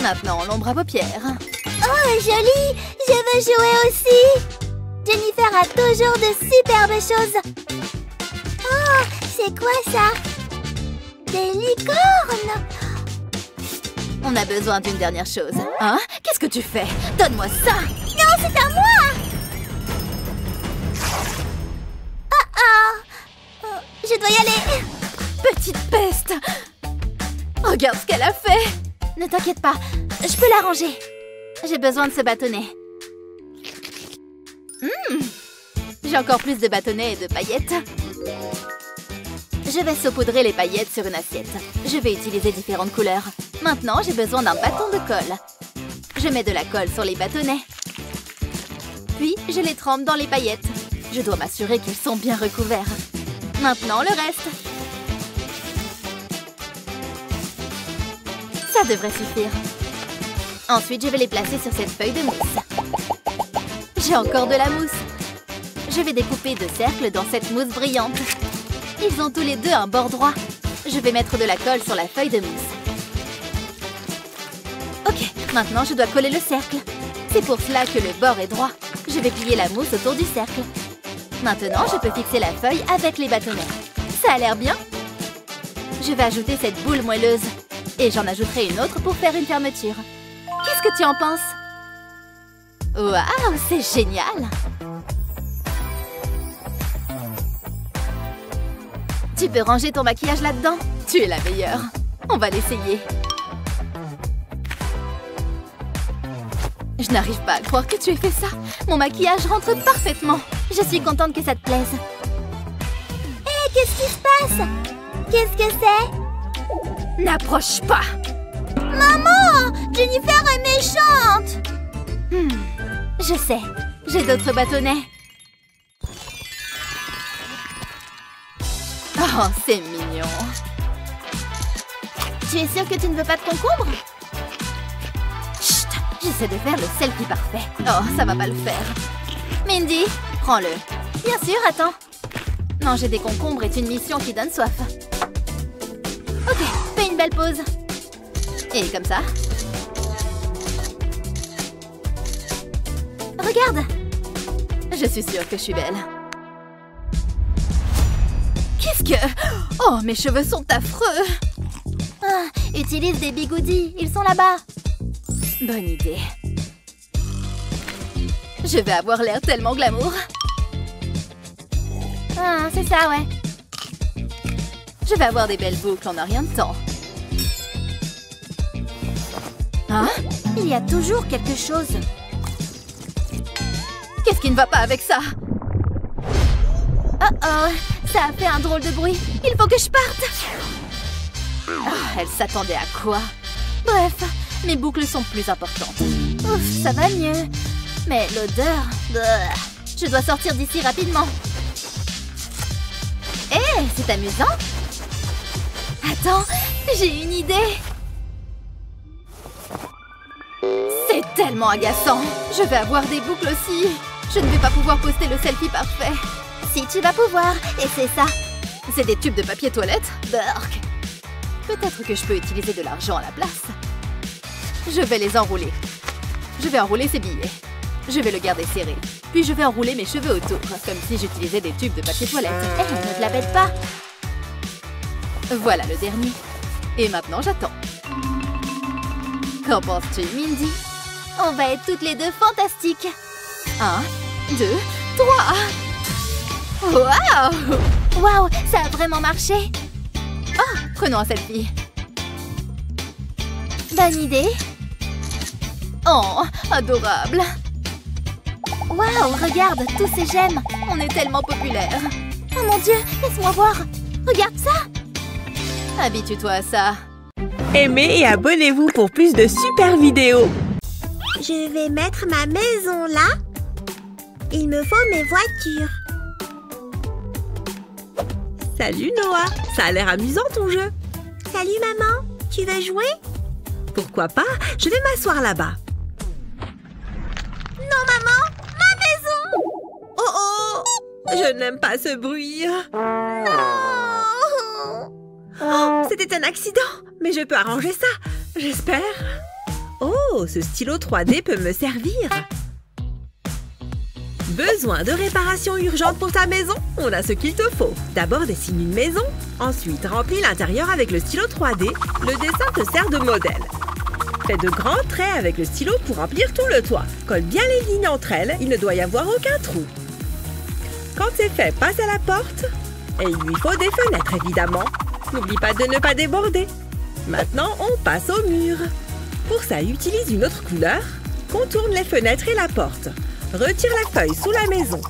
Maintenant, l'ombre à paupières. Oh, joli! Je veux jouer aussi! Jennifer a toujours de superbes choses. Oh, c'est quoi ça? Des licornes! On a besoin d'une dernière chose. Hein? Qu'est-ce que tu fais? Donne-moi ça! Non, c'est à moi! Oh, je dois y aller. Petite peste! Regarde ce qu'elle a fait! Ne t'inquiète pas, je peux l'arranger. J'ai besoin de ce bâtonnet. J'ai encore plus de bâtonnets et de paillettes. Je vais saupoudrer les paillettes sur une assiette. Je vais utiliser différentes couleurs. Maintenant, j'ai besoin d'un bâton de colle. Je mets de la colle sur les bâtonnets. Puis, je les trempe dans les paillettes. Je dois m'assurer qu'ils sont bien recouverts. Maintenant, le reste. Ça devrait suffire. Ensuite, je vais les placer sur cette feuille de mousse. J'ai encore de la mousse. Je vais découper 2 cercles dans cette mousse brillante. Ils ont tous les deux un bord droit. Je vais mettre de la colle sur la feuille de mousse. Ok, maintenant je dois coller le cercle. C'est pour cela que le bord est droit. Je vais plier la mousse autour du cercle. Maintenant, je peux fixer la feuille avec les bâtonnets. Ça a l'air bien. Je vais ajouter cette boule moelleuse. Et j'en ajouterai une autre pour faire une fermeture. Qu'est-ce que tu en penses? Waouh, c'est génial! Tu peux ranger ton maquillage là-dedans? Tu es la meilleure. On va l'essayer. Je n'arrive pas à croire que tu aies fait ça. Mon maquillage rentre parfaitement. Je suis contente que ça te plaise. Hé, qu'est-ce qui se passe? Qu'est-ce que c'est? N'approche pas! Maman! Jennifer est méchante! Je sais. J'ai d'autres bâtonnets. Oh, c'est mignon. Tu es sûre que tu ne veux pas de concombre? Chut! J'essaie de faire le selfie parfait. Oh, ça va pas le faire. Mindy, prends-le. Bien sûr, attends. Manger des concombres est une mission qui donne soif. Ok, fais une belle pause. Et comme ça. Regarde! Je suis sûre que je suis belle. Qu'est-ce que... Oh, mes cheveux sont affreux! Ah, utilise des bigoudis, ils sont là-bas. Bonne idée. Je vais avoir l'air tellement glamour. Ah, c'est ça, ouais. Je vais avoir des belles boucles en un rien de temps. Hein? Il y a toujours quelque chose. Qu'est-ce qui ne va pas avec ça? Oh oh, ça a fait un drôle de bruit. Il faut que je parte. Oh, elle s'attendait à quoi? Bref, mes boucles sont plus importantes. Ouf, ça va mieux. Mais l'odeur... Je dois sortir d'ici rapidement. Hé, c'est amusant. Attends, j'ai une idée. C'est tellement agaçant. Je vais avoir des boucles aussi. Je ne vais pas pouvoir poster le selfie parfait. Si, tu vas pouvoir. Et c'est ça. C'est des tubes de papier toilette? Burk. Peut-être que je peux utiliser de l'argent à la place. Je vais les enrouler. Je vais enrouler ces billets. Je vais le garder serré. Puis je vais enrouler mes cheveux autour, comme si j'utilisais des tubes de papier toilette. Hé, ne te la pète pas. Voilà le dernier. Et maintenant, j'attends. Qu'en penses-tu, Mindy? On va être toutes les deux fantastiques. 1, 2, 3. Waouh! Waouh, ça a vraiment marché. Ah, prenons un selfie. Bonne idée. Oh, adorable. Waouh, regarde, tous ces j'aime. On est tellement populaires. Oh mon Dieu, laisse-moi voir. Regarde ça. Habitue-toi à ça. Aimez et abonnez-vous pour plus de super vidéos. Je vais mettre ma maison là. Il me faut mes voitures. Salut Noah, ça a l'air amusant ton jeu. Salut maman, tu veux jouer? Pourquoi pas, je vais m'asseoir là-bas. Non maman, ma maison! Oh oh, je n'aime pas ce bruit. Non! Oh, c'était un accident, mais je peux arranger ça, j'espère. Oh, ce stylo 3D peut me servir. Besoin de réparation urgente pour ta maison? On a ce qu'il te faut. D'abord, dessine une maison. Ensuite, remplis l'intérieur avec le stylo 3D. Le dessin te sert de modèle. Fais de grands traits avec le stylo pour remplir tout le toit. Colle bien les lignes entre elles. Il ne doit y avoir aucun trou. Quand c'est fait, passe à la porte. Et il lui faut des fenêtres, évidemment. N'oublie pas de ne pas déborder. Maintenant, on passe au mur. Pour ça, utilise une autre couleur. Contourne les fenêtres et la porte. Retire la feuille sous la maison.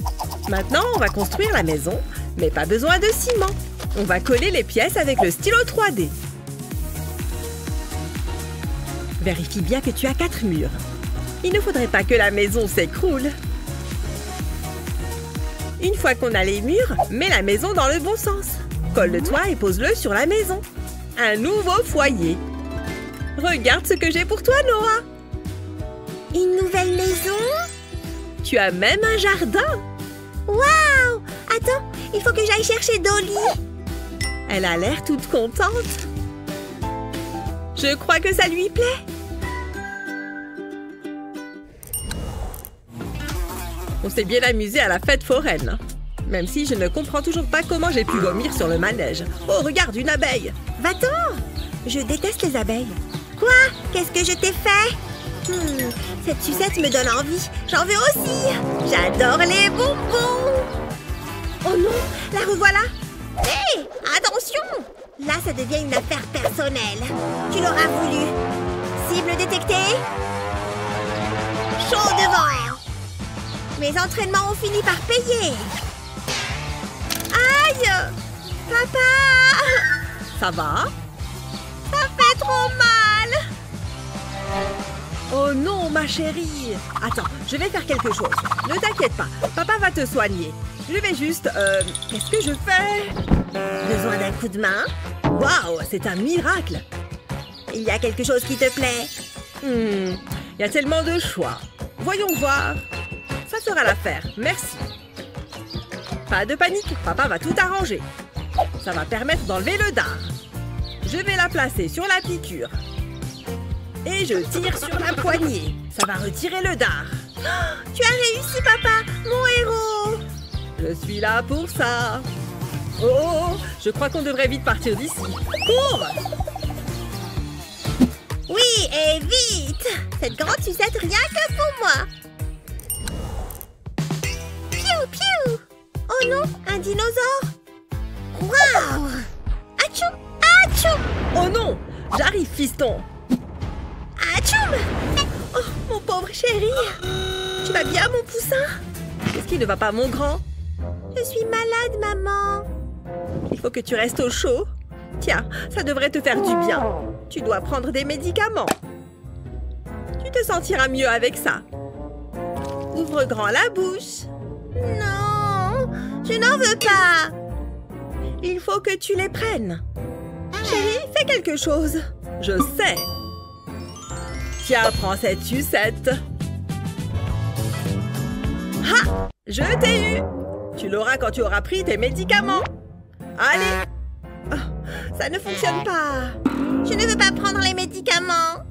Maintenant, on va construire la maison, mais pas besoin de ciment. On va coller les pièces avec le stylo 3D. Vérifie bien que tu as 4 murs. Il ne faudrait pas que la maison s'écroule. Une fois qu'on a les murs, mets la maison dans le bon sens. Colle le toit et pose-le sur la maison. Un nouveau foyer. Regarde ce que j'ai pour toi, Noah. Une nouvelle maison? Tu as même un jardin. Waouh! Attends, il faut que j'aille chercher Dolly. Elle a l'air toute contente. Je crois que ça lui plaît. On s'est bien amusé à la fête foraine. Même si je ne comprends toujours pas comment j'ai pu vomir sur le manège. Oh, regarde, une abeille! Va-t'en! Je déteste les abeilles. Quoi? Qu'est-ce que je t'ai fait? Cette sucette me donne envie. J'en veux aussi. J'adore les bonbons. Oh non, la revoilà. Hé, attention! Là, ça devient une affaire personnelle. Tu l'auras voulu. Cible détectée. Chaud devant. Mes entraînements ont fini par payer. Aïe! Papa! Ça va? Ça fait trop mal! Oh non, ma chérie! Attends, je vais faire quelque chose. Ne t'inquiète pas, papa va te soigner. Je vais juste... qu'est-ce que je fais? Besoin d'un coup de main? Waouh, c'est un miracle! Il y a quelque chose qui te plaît? Il y a tellement de choix. Voyons voir. Ça sera l'affaire, merci. Pas de panique, papa va tout arranger. Ça va permettre d'enlever le dard. Je vais la placer sur la piqûre. Et je tire sur la poignée. Ça va retirer le dard. Oh, tu as réussi, papa, mon héros. Je suis là pour ça. Oh, je crois qu'on devrait vite partir d'ici. Cours! Oui, et vite! Cette grande sucette rien que pour moi. Piou, piou! Oh non, un dinosaure! Waouh! Atchoum! Atchoum! Oh non! J'arrive, fiston! Atchoum! Oh, mon pauvre chéri! Tu vas bien, mon poussin? Qu'est-ce qui ne va pas, mon grand? Je suis malade, maman. Il faut que tu restes au chaud. Tiens, ça devrait te faire du bien. Tu dois prendre des médicaments. Tu te sentiras mieux avec ça. Ouvre grand la bouche. Non, je n'en veux pas. Il faut que tu les prennes. Chérie, fais quelque chose. Je sais. Tiens, prends cette sucette. Ha! Je t'ai eu. Tu l'auras quand tu auras pris tes médicaments. Allez. Oh, ça ne fonctionne pas. Je ne veux pas prendre les médicaments.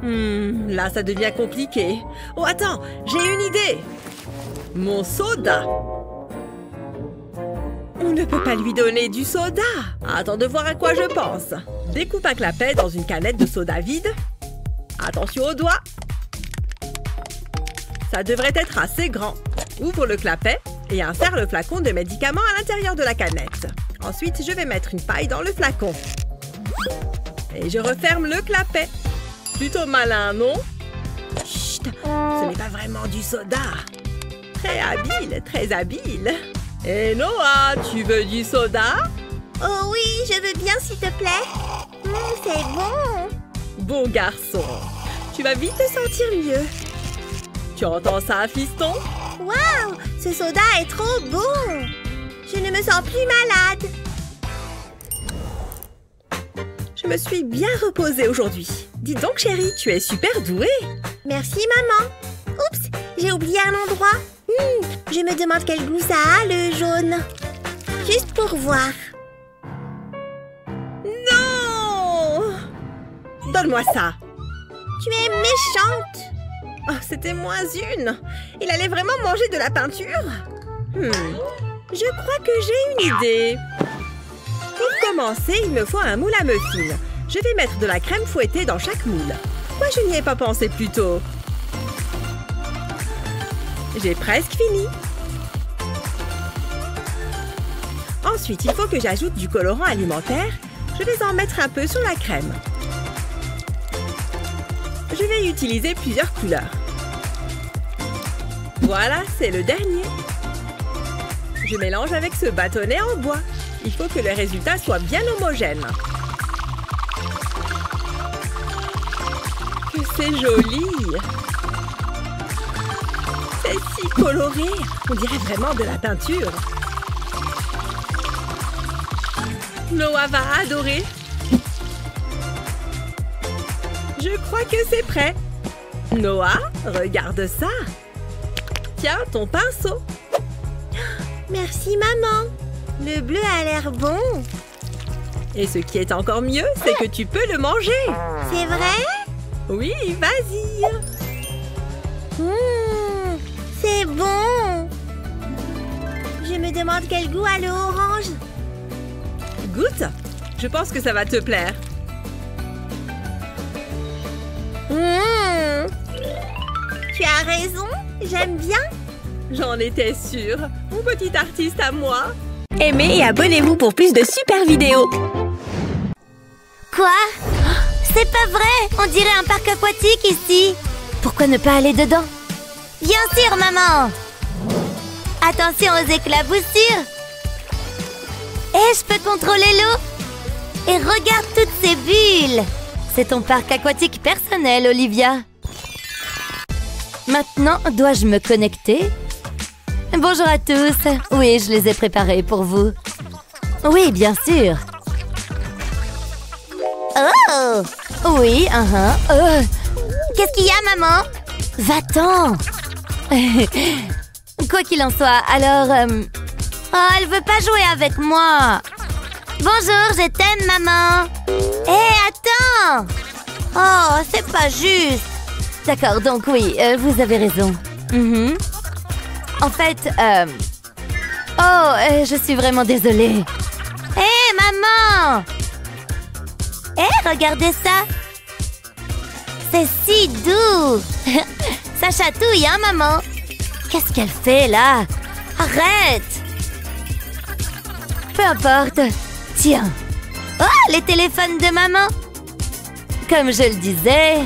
Là, ça devient compliqué. Oh, attends, j'ai une idée. Mon soda. On ne peut pas lui donner du soda. Attends de voir à quoi je pense. Découpe un clapet dans une canette de soda vide. Attention aux doigts. Ça devrait être assez grand. Ouvre le clapet et insère le flacon de médicaments à l'intérieur de la canette. Ensuite, je vais mettre une paille dans le flacon. Et je referme le clapet. Plutôt malin, non? Chut, ce n'est pas vraiment du soda. Très habile, très habile. Et Noah, tu veux du soda? Oh oui, je veux bien, s'il te plaît. C'est bon. Bon garçon. Tu vas vite te sentir mieux. Tu entends ça, fiston? Waouh, ce soda est trop bon. Je ne me sens plus malade. Je me suis bien reposée aujourd'hui. Dis donc, chérie, tu es super douée. Merci, maman. Oups, j'ai oublié un endroit. Je me demande quel goût ça a, le jaune. Juste pour voir. Non! Donne-moi ça. Tu es méchante. Oh, c'était moins une. Il allait vraiment manger de la peinture? Je crois que j'ai une idée. Pour commencer, il me faut un moule à muffins. Je vais mettre de la crème fouettée dans chaque moule. Pourquoi je n'y ai pas pensé plus tôt? J'ai presque fini. Ensuite, il faut que j'ajoute du colorant alimentaire. Je vais en mettre un peu sur la crème. Je vais utiliser plusieurs couleurs. Voilà, c'est le dernier. Je mélange avec ce bâtonnet en bois. Il faut que le résultat soit bien homogène. Que c'est joli! C'est si coloré! On dirait vraiment de la peinture. Noah va adorer. Je crois que c'est prêt. Noah, regarde ça. Tiens, ton pinceau. Merci, maman. Le bleu a l'air bon. Et ce qui est encore mieux, c'est que tu peux le manger. C'est vrai? Oui, vas-y. C'est bon. Je me demande quel goût a le orange. Goûte. Je pense que ça va te plaire. Tu as raison. J'aime bien. J'en étais sûre. Mon petit artiste à moi. Aimez et abonnez-vous pour plus de super vidéos. Quoi? C'est pas vrai. On dirait un parc aquatique ici. Pourquoi ne pas aller dedans? Bien sûr, maman. Attention aux éclaboussures. Et je peux contrôler l'eau. Et regarde toutes ces bulles. C'est ton parc aquatique personnel, Olivia. Maintenant, dois-je me connecter? Bonjour à tous. Oui, je les ai préparés pour vous. Oui, bien sûr. Oh! Oui, Qu'est-ce qu'il y a, maman? Va-t'en. Quoi qu'il en soit, alors... Oh, elle veut pas jouer avec moi. Bonjour, je t'aime, maman. Hé, attends. Oh, c'est pas juste. D'accord, donc oui, vous avez raison. En fait, je suis vraiment désolée. Hé, maman. Hé, regardez ça. C'est si doux. Ça chatouille, hein, maman? Qu'est-ce qu'elle fait, là? Arrête. Peu importe. Tiens. Oh, les téléphones de maman. Comme je le disais...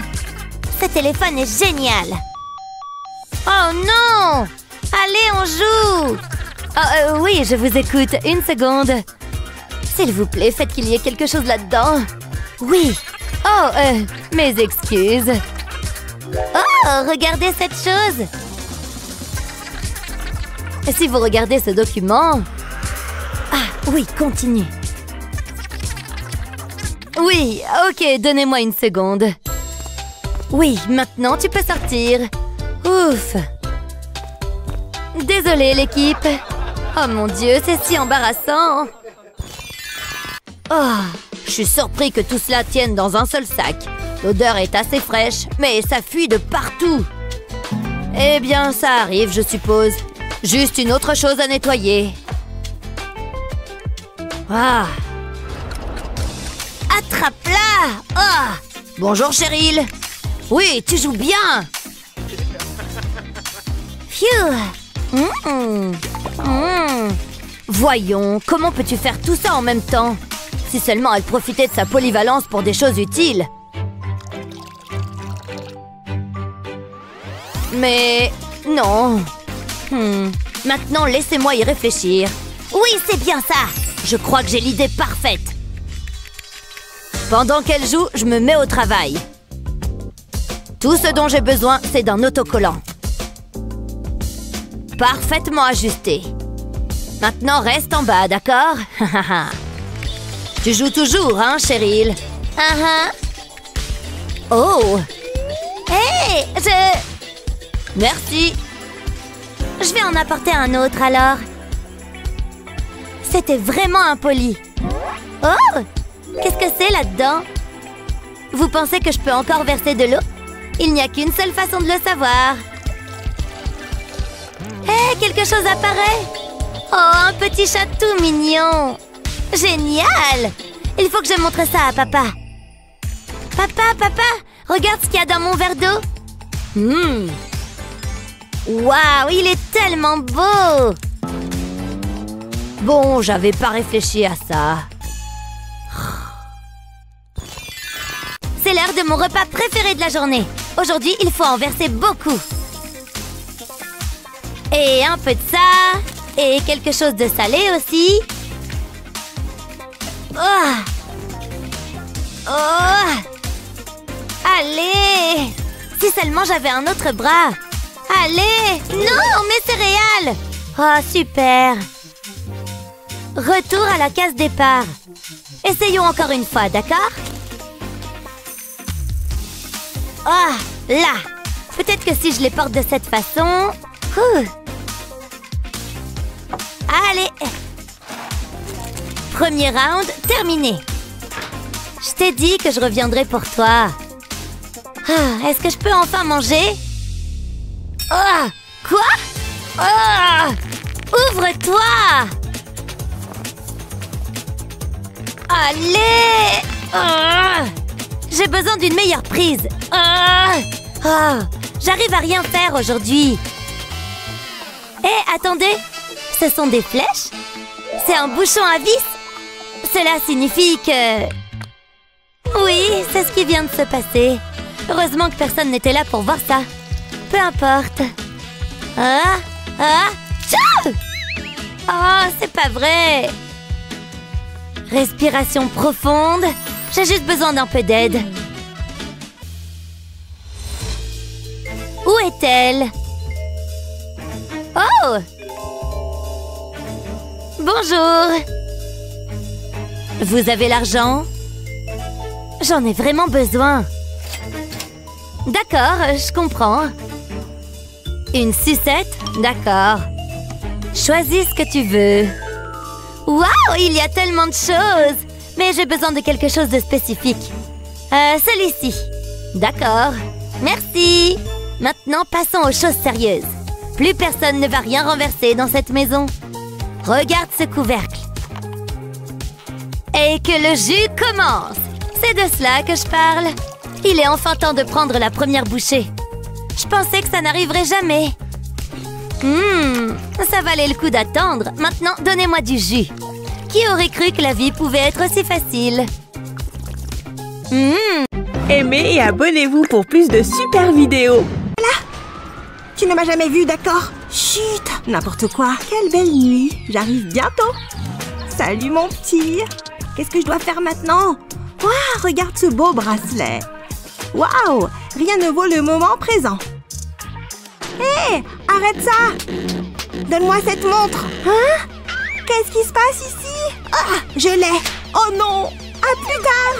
Ce téléphone est génial. Oh non! Allez, on joue. Oh, oui, je vous écoute. Une seconde. S'il vous plaît, faites qu'il y ait quelque chose là-dedans. Oui. Oh, mes excuses. Oh, regardez cette chose. Si vous regardez ce document... Ah, oui, continue. Oui, ok, donnez-moi une seconde. Oui, maintenant tu peux sortir. Ouf. Désolée, l'équipe. Oh mon Dieu, c'est si embarrassant. Oh, je suis surpris que tout cela tienne dans un seul sac. L'odeur est assez fraîche, mais ça fuit de partout. Eh bien, ça arrive, je suppose. Juste une autre chose à nettoyer. Ah. Attrape-la! Oh! Bonjour, Cheryl. Oui, tu joues bien. Phew! Voyons, comment peux-tu faire tout ça en même temps? Si seulement elle profitait de sa polyvalence pour des choses utiles. Mais... non. Maintenant, laissez-moi y réfléchir. Oui, c'est bien ça! Je crois que j'ai l'idée parfaite. Pendant qu'elle joue, je me mets au travail. Tout ce dont j'ai besoin, c'est d'un autocollant. Parfaitement ajusté. Maintenant, reste en bas, d'accord? Tu joues toujours, hein, Cheryl? Oh! Hé! Merci. Je vais en apporter un autre, alors. C'était vraiment impoli. Oh! Qu'est-ce que c'est là-dedans? Vous pensez que je peux encore verser de l'eau? Il n'y a qu'une seule façon de le savoir. Hé, quelque chose apparaît. Oh, un petit chat tout mignon. Génial! Il faut que je montre ça à papa. Papa, regarde ce qu'il y a dans mon verre d'eau. Waouh, il est tellement beau! Bon, j'avais pas réfléchi à ça. C'est l'heure de mon repas préféré de la journée. Aujourd'hui, il faut en verser beaucoup. Et un peu de ça. Et quelque chose de salé aussi. Allez! Si seulement j'avais un autre bras. Allez! Non, mes céréales! Oh, super! Retour à la case départ. Essayons encore une fois, d'accord? Ah, là! Peut-être que si je les porte de cette façon... Allez! Premier round terminé. Je t'ai dit que je reviendrai pour toi. Est-ce que je peux enfin manger? Quoi? Ouvre-toi! Allez! J'ai besoin d'une meilleure prise. J'arrive à rien faire aujourd'hui. Hé, attendez! Ce sont des flèches? C'est un bouchon à vis? Cela signifie que... Oui, c'est ce qui vient de se passer. Heureusement que personne n'était là pour voir ça. Peu importe. Tchou! Oh, c'est pas vrai. Respiration profonde. J'ai juste besoin d'un peu d'aide. Où est-elle? Oh! Bonjour. Vous avez l'argent? J'en ai vraiment besoin. D'accord, je comprends. Une sucette? D'accord. Choisis ce que tu veux. Waouh, il y a tellement de choses! Mais j'ai besoin de quelque chose de spécifique. Celui-ci. D'accord. Merci. Maintenant, passons aux choses sérieuses. Plus personne ne va rien renverser dans cette maison. Regarde ce couvercle. Et que le jus commence. C'est de cela que je parle. Il est enfin temps de prendre la première bouchée. Je pensais que ça n'arriverait jamais. Ça valait le coup d'attendre. Maintenant, donnez-moi du jus. Qui aurait cru que la vie pouvait être aussi facile? Aimez et abonnez-vous pour plus de super vidéos. Là! Tu ne m'as jamais vu, d'accord? Chut! N'importe quoi. Quelle belle nuit. J'arrive bientôt. Salut, mon petit. Qu'est-ce que je dois faire maintenant? Waouh, regarde ce beau bracelet. Waouh! Rien ne vaut le moment présent. Hé! Arrête ça! Donne-moi cette montre. Hein? Qu'est-ce qui se passe ici? Ah! Je l'ai! Oh non! À plus tard!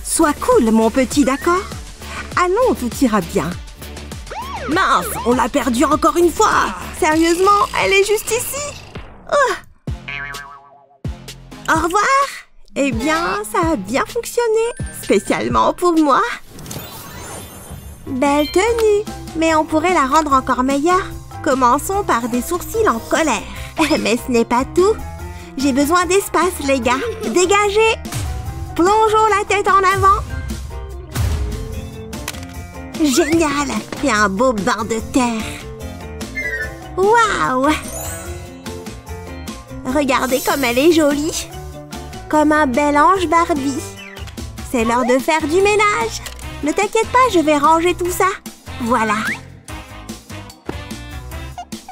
Sois cool, mon petit, d'accord? Allons, tout ira bien. Mince! On l'a perdue encore une fois! Sérieusement, elle est juste ici! Au revoir! Eh bien, ça a bien fonctionné, spécialement pour moi. Belle tenue, mais on pourrait la rendre encore meilleure. Commençons par des sourcils en colère. Mais ce n'est pas tout. J'ai besoin d'espace, les gars. Dégagez! Plongeons la tête en avant. Génial! Et un beau bain de terre. Waouh! Regardez comme elle est jolie. Comme un bel ange Barbie. C'est l'heure de faire du ménage. Ne t'inquiète pas, je vais ranger tout ça. Voilà.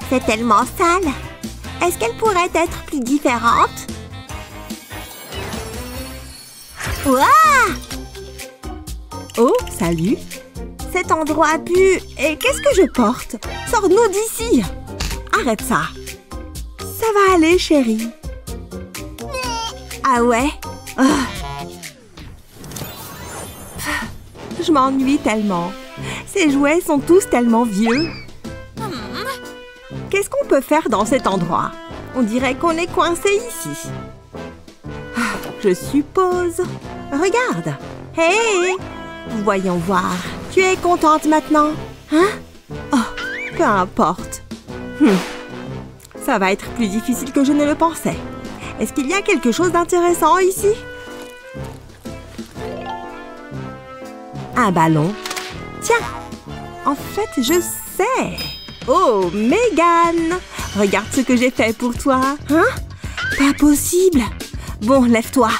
C'est tellement sale. Est-ce qu'elle pourrait être plus différente? Ouah! Oh, salut. Cet endroit pue. Et qu'est-ce que je porte? Sors-nous d'ici. Arrête ça. Ça va aller, chérie. Ah ouais? Je m'ennuie tellement. Ces jouets sont tous tellement vieux. Qu'est-ce qu'on peut faire dans cet endroit? On dirait qu'on est coincé ici. Je suppose. Regarde. Hey! Voyons voir. Tu es contente maintenant? Hein? Oh, peu importe. Ça va être plus difficile que je ne le pensais. Est-ce qu'il y a quelque chose d'intéressant ici? Un ballon. Tiens, en fait, je sais. Oh, Megan! Regarde ce que j'ai fait pour toi. Hein? Pas possible. Bon, lève-toi.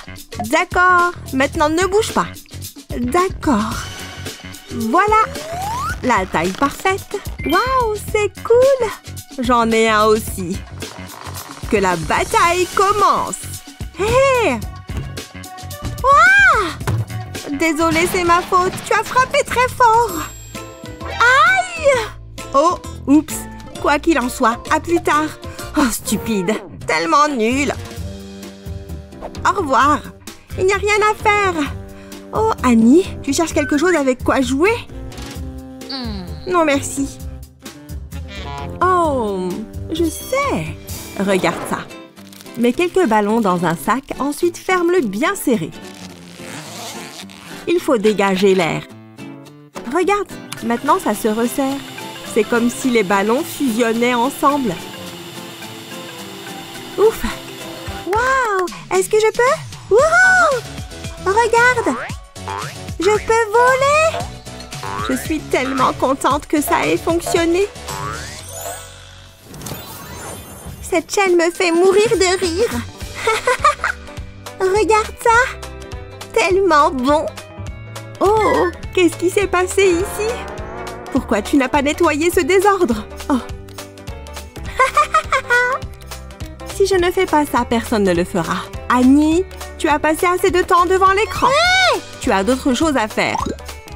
D'accord. Maintenant, ne bouge pas. D'accord. Voilà. La taille parfaite. Waouh, c'est cool. J'en ai un aussi. Que la bataille commence. Hé! Waouh! Désolée, c'est ma faute. Tu as frappé très fort. Aïe! Oh, oups. Quoi qu'il en soit, à plus tard. Oh, stupide. Tellement nul. Au revoir. Il n'y a rien à faire. Oh, Annie, tu cherches quelque chose avec quoi jouer? Non, merci. Oh, je sais. Regarde ça. Mets quelques ballons dans un sac, ensuite ferme-le bien serré. Il faut dégager l'air. Regarde, maintenant ça se resserre. C'est comme si les ballons fusionnaient ensemble. Ouf! Waouh! Est-ce que je peux? Wouhou! Regarde! Je peux voler! Je suis tellement contente que ça ait fonctionné. Cette chaîne me fait mourir de rire. Regarde ça! Tellement bon! Oh! Qu'est-ce qui s'est passé ici? Pourquoi tu n'as pas nettoyé ce désordre? Oh! Si je ne fais pas ça, personne ne le fera. Annie, tu as passé assez de temps devant l'écran. Tu as d'autres choses à faire.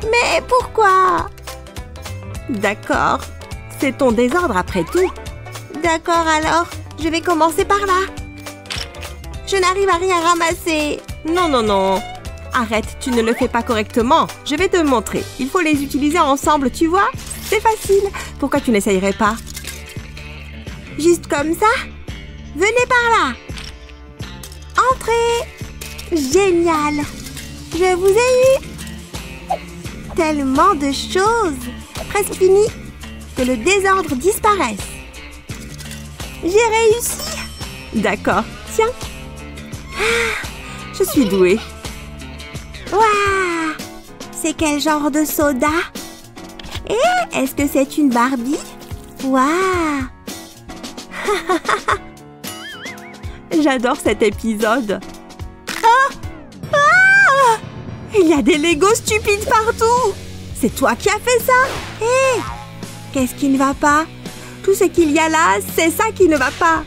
Mais pourquoi? D'accord. C'est ton désordre après tout. D'accord alors. Je vais commencer par là. Je n'arrive à rien ramasser. Non, non, non. Arrête, tu ne le fais pas correctement. Je vais te montrer. Il faut les utiliser ensemble, tu vois? C'est facile. Pourquoi tu n'essayerais pas? Juste comme ça? Venez par là. Entrez. Génial. Je vous ai eu. Tellement de choses. Presque fini. Que le désordre disparaisse. J'ai réussi. D'accord. Tiens. Ah, je suis douée. Waouh! C'est quel genre de soda? Et est-ce que c'est une Barbie? Waouh! J'adore cet épisode. Oh! Ah! Il y a des Legos stupides partout! C'est toi qui as fait ça? Hé! Qu'est-ce qui ne va pas? Tout ce qu'il y a là, c'est ça qui ne va pas.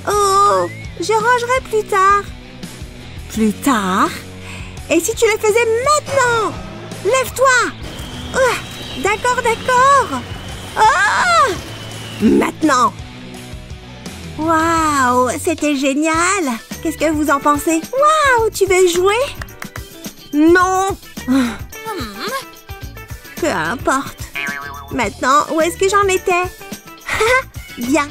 Oh! Je rangerai plus tard. Plus tard? Et si tu le faisais maintenant? Lève-toi! D'accord, d'accord. Oh! Maintenant! Waouh! C'était génial! Qu'est-ce que vous en pensez? Waouh! Tu veux jouer? Non! Peu importe. Maintenant, où est-ce que j'en étais? Bien.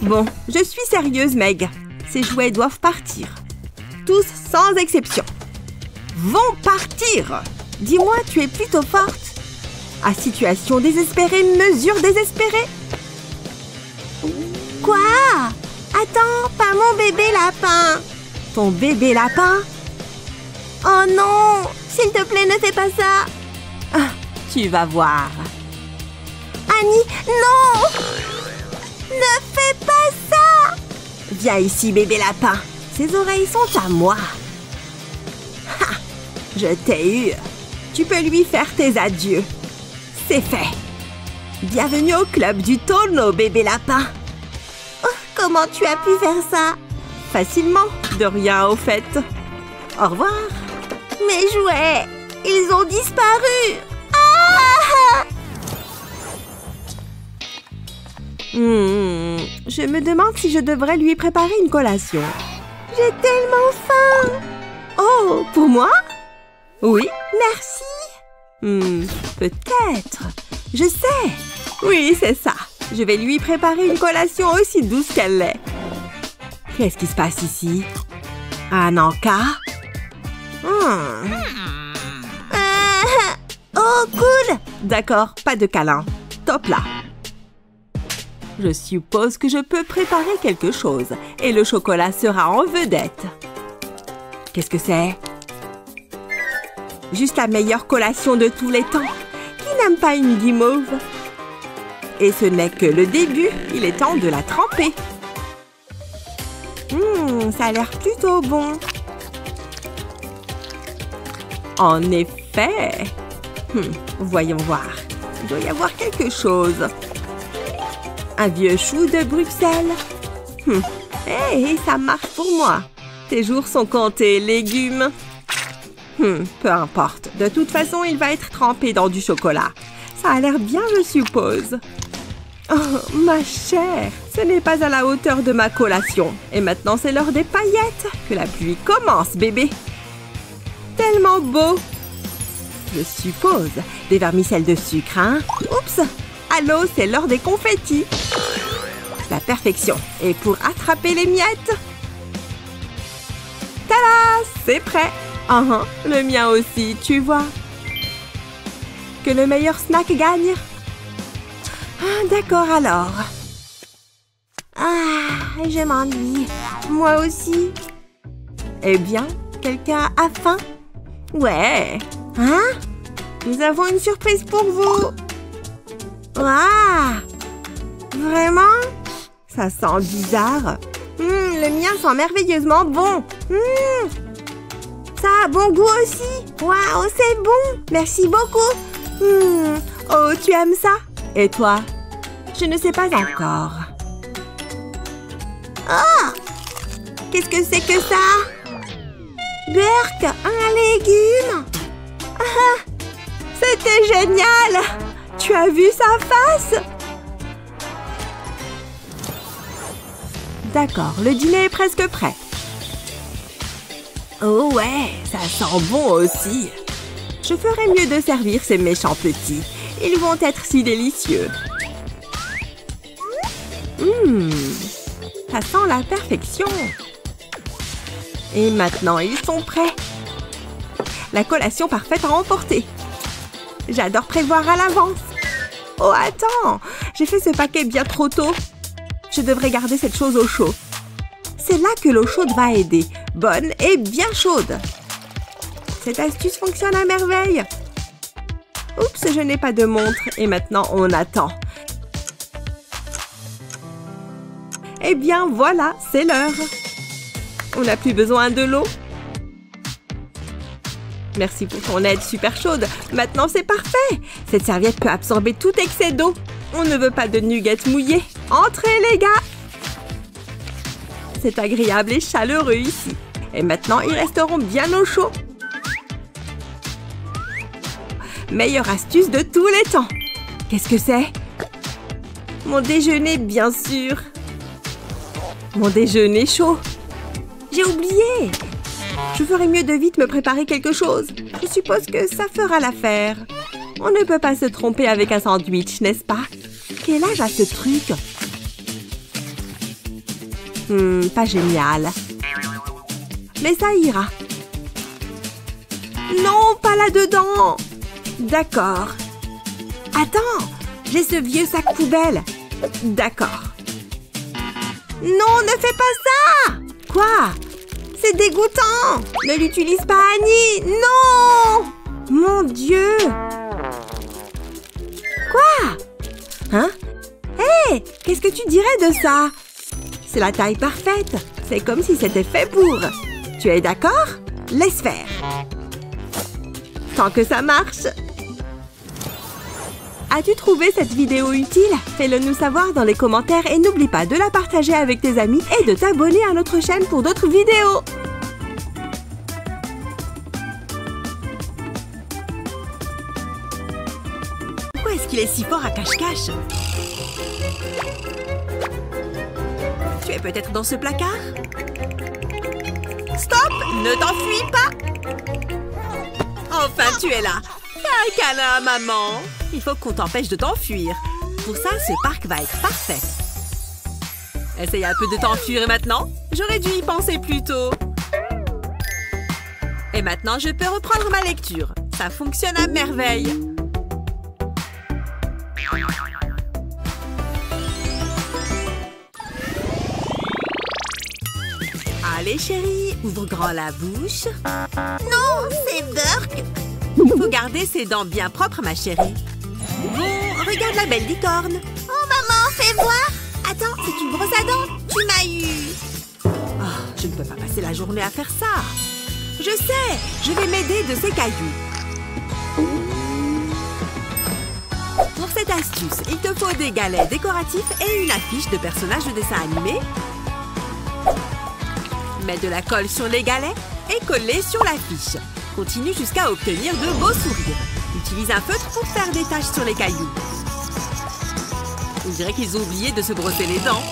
Bon, je suis sérieuse, Meg. Ces jouets doivent partir. Tous sans exception. Vont partir. Dis-moi, tu es plutôt forte. À situation désespérée, mesure désespérée. Quoi? Attends, pas mon bébé lapin. Ton bébé lapin? Oh non! S'il te plaît, ne fais pas ça. Ah, tu vas voir. Annie, non! Ne fais pas ça! Viens ici, bébé lapin. Ces oreilles sont à moi. Ha! Je t'ai eu. Tu peux lui faire tes adieux. C'est fait. Bienvenue au club du tonneau, bébé lapin. Oh, comment tu as pu faire ça? Facilement. De rien, au fait. Au revoir. Mes jouets, ils ont disparu. Ah! Je me demande si je devrais lui préparer une collation. J'ai tellement faim. Oh, pour moi? Oui, merci. Peut-être. Je sais. Oui, c'est ça. Je vais lui préparer une collation aussi douce qu'elle l'est. Qu'est-ce qui se passe ici? Un encas? D'accord, pas de câlin. Top là. Je suppose que je peux préparer quelque chose et le chocolat sera en vedette. Qu'est-ce que c'est? Juste la meilleure collation de tous les temps. Qui n'aime pas une guimauve? Et ce n'est que le début, il est temps de la tremper. Ça a l'air plutôt bon. En effet. Voyons voir. Il doit y avoir quelque chose. Un vieux chou de Bruxelles. Hey, ça marche pour moi. Tes jours sont comptés, légumes. Peu importe. De toute façon, il va être trempé dans du chocolat. Ça a l'air bien, je suppose. Oh, ma chère, ce n'est pas à la hauteur de ma collation. Et maintenant, c'est l'heure des paillettes. Que la pluie commence, bébé. Tellement beau. Je suppose. Des vermicelles de sucre, hein? Oups! Allô, c'est l'heure des confettis. La perfection. Et pour attraper les miettes... Tada! C'est prêt. Le mien aussi, tu vois. Que le meilleur snack gagne. D'accord alors. Je m'ennuie. Moi aussi. Eh bien, quelqu'un a faim? Ouais. Nous avons une surprise pour vous. Vraiment? Ça sent bizarre. Le mien sent merveilleusement bon. Ça a bon goût aussi. Waouh, c'est bon. Merci beaucoup. Oh, tu aimes ça? Et toi? Je ne sais pas encore. Oh! Qu'est-ce que c'est que ça? Burk, un légume. C'était génial. Tu as vu sa face? D'accord, le dîner est presque prêt. Oh ouais, ça sent bon aussi. Je ferais mieux de servir ces méchants petits. Ils vont être si délicieux. Ça sent la perfection. Et maintenant, ils sont prêts. La collation parfaite à emporter. J'adore prévoir à l'avance. Oh, attends! J'ai fait ce paquet bien trop tôt. Je devrais garder cette chose au chaud. C'est là que l'eau chaude va aider. Bonne et bien chaude. Cette astuce fonctionne à merveille. Oups, je n'ai pas de montre. Et maintenant, on attend. Eh bien, voilà, c'est l'heure. On n'a plus besoin de l'eau. Merci pour ton aide super chaude. Maintenant, c'est parfait. Cette serviette peut absorber tout excès d'eau. On ne veut pas de nuggets mouillés. Entrez, les gars. C'est agréable et chaleureux ici. Et maintenant, ils resteront bien au chaud. Meilleure astuce de tous les temps. Qu'est-ce que c'est? Mon déjeuner, bien sûr. Mon déjeuner chaud. J'ai oublié. Je ferais mieux de vite me préparer quelque chose. Je suppose que ça fera l'affaire. On ne peut pas se tromper avec un sandwich, n'est-ce pas? Quel âge a ce truc? Pas génial. Mais ça ira. Non, pas là-dedans. D'accord. Attends, j'ai ce vieux sac poubelle. D'accord. Non, ne fais pas ça! Quoi? C'est dégoûtant! Ne l'utilise pas, Annie! Non! Mon Dieu! Quoi? Hein? Hé! Qu'est-ce que tu dirais de ça? C'est la taille parfaite. C'est comme si c'était fait pour. Tu es d'accord? Laisse faire. Tant que ça marche. As-tu trouvé cette vidéo utile? Fais-le nous savoir dans les commentaires et n'oublie pas de la partager avec tes amis et de t'abonner à notre chaîne pour d'autres vidéos. Pourquoi est-ce qu'il est si fort à cache-cache? Tu es peut-être dans ce placard? Stop! Ne t'enfuis pas! Enfin, tu es là! Fais un câlin à maman! Il faut qu'on t'empêche de t'enfuir. Pour ça, ce parc va être parfait. Essaye un peu de t'enfuir maintenant. J'aurais dû y penser plus tôt. Et maintenant, je peux reprendre ma lecture. Ça fonctionne à merveille. Allez, chérie, ouvre grand la bouche. Non, c'est Burke. Il faut garder ses dents bien propres, ma chérie. Bon, regarde la belle licorne. Oh, maman, fais voir. Attends, c'est une brosse à dents. Tu m'as eu. Oh, je ne peux pas passer la journée à faire ça. Je sais, je vais m'aider de ces cailloux. Pour cette astuce, il te faut des galets décoratifs et une affiche de personnages de dessin animé. Mets de la colle sur les galets et colle-les sur l'affiche. Continue jusqu'à obtenir de beaux sourires. Utilise un feutre pour faire des taches sur les cailloux. On dirait qu'ils ont oublié de se brosser les dents.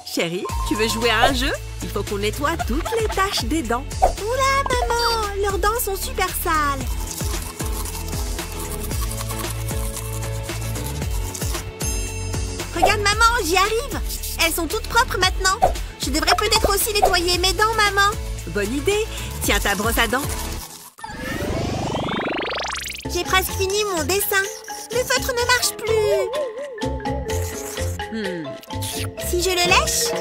Chérie, tu veux jouer à un jeu? Il faut qu'on nettoie toutes les taches des dents. Oula, maman, leurs dents sont super sales. Regarde, maman, j'y arrive. Elles sont toutes propres maintenant. Je devrais peut-être aussi nettoyer mes dents, maman. Bonne idée. Tiens ta brosse à dents. J'ai presque fini mon dessin. Le feutre ne marche plus. Si je le lèche,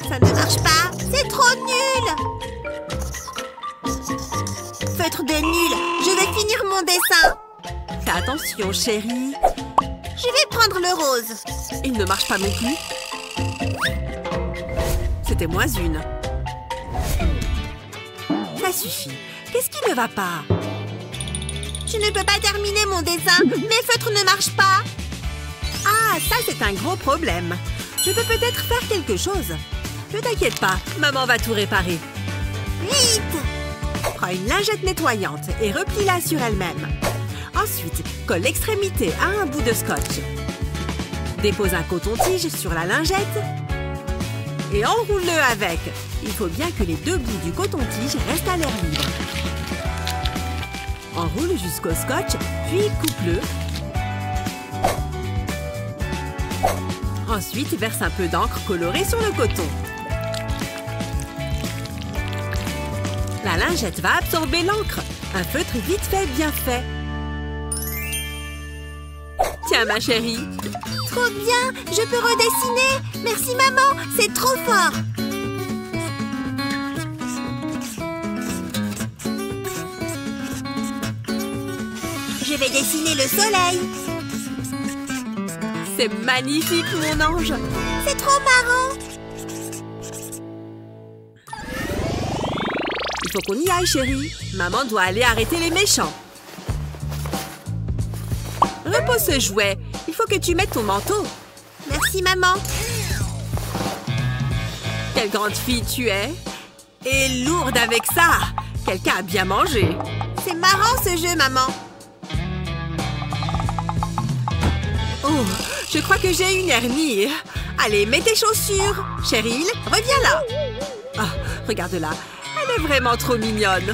ça ne marche pas. C'est trop nul. Feutre de nul. Je vais finir mon dessin. Fais attention, chérie. Je vais prendre le rose. Il ne marche pas non plus. C'était moins une. Ça suffit. Qu'est-ce qui ne va pas? Je ne peux pas terminer mon dessin. Mes feutres ne marchent pas. Ah, ça c'est un gros problème. Je peux peut-être faire quelque chose. Ne t'inquiète pas, maman va tout réparer. Vite! Prends une lingette nettoyante et replie-la sur elle-même. Ensuite, colle l'extrémité à un bout de scotch. Dépose un coton-tige sur la lingette et enroule-le avec. Il faut bien que les deux bouts du coton-tige restent à l'air libre. Enroule jusqu'au scotch, puis coupe-le. Ensuite, verse un peu d'encre colorée sur le coton. La lingette va absorber l'encre. Un feutre vite fait, bien fait. Tiens, ma chérie. Trop bien! Je peux redessiner! Merci, maman! C'est trop fort! Je vais dessiner le soleil! C'est magnifique, mon ange! C'est trop marrant! Il faut qu'on y aille, chérie. Maman doit aller arrêter les méchants. Repose ce jouet. Il faut que tu mettes ton manteau. Merci, maman! Quelle grande fille tu es. Et lourde avec ça. Quelqu'un a bien mangé. C'est marrant ce jeu, maman! Oh, je crois que j'ai une hernie. Allez, mets tes chaussures. Cheryl, reviens là. Ah, regarde-la. Elle est vraiment trop mignonne.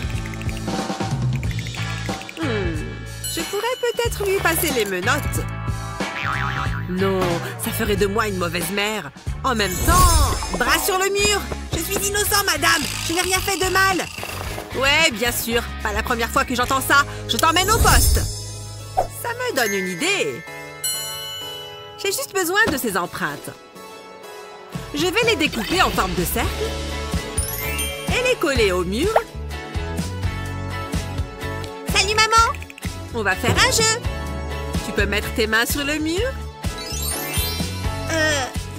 Je pourrais peut-être lui passer les menottes. Non, ça ferait de moi une mauvaise mère. En même temps, bras sur le mur. Je suis innocent, madame. Je n'ai rien fait de mal. Ouais, bien sûr. Pas la première fois que j'entends ça. Je t'emmène au poste. Ça me donne une idée. J'ai juste besoin de ces empreintes. Je vais les découper en forme de cercle et les coller au mur. Salut, maman! On va faire un jeu. Tu peux mettre tes mains sur le mur?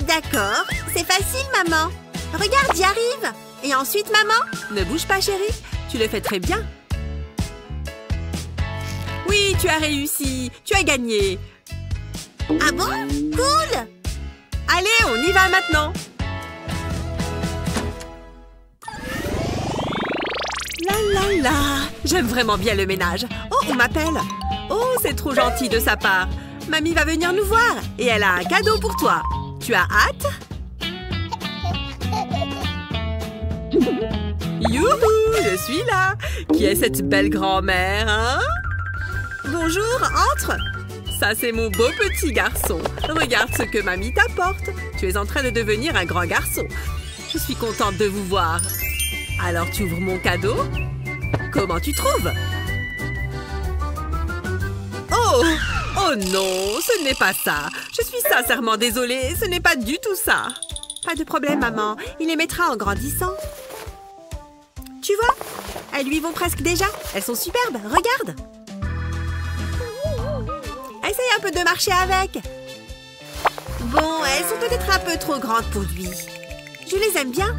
D'accord. C'est facile, maman. Regarde, j'y arrive. Et ensuite, maman? Ne bouge pas, chérie. Tu le fais très bien. Oui, tu as réussi. Tu as gagné. Ah bon? Cool! Allez, on y va maintenant. La. J'aime vraiment bien le ménage. Oh, on m'appelle. Oh, c'est trop gentil de sa part. Mamie va venir nous voir et elle a un cadeau pour toi. Tu as hâte? Youhou, je suis là. Qui est cette belle grand-mère, hein? Bonjour, entre. Ça, c'est mon beau petit garçon. Regarde ce que mamie t'apporte. Tu es en train de devenir un grand garçon. Je suis contente de vous voir. Alors, tu ouvres mon cadeau? Comment tu trouves? Oh! Oh non, ce n'est pas ça. Je suis sincèrement désolée, ce n'est pas du tout ça. Pas de problème, maman. Il les mettra en grandissant. Tu vois, elles lui vont presque déjà. Elles sont superbes, regarde. Essaye un peu de marcher avec. Bon, elles sont peut-être un peu trop grandes pour lui. Je les aime bien.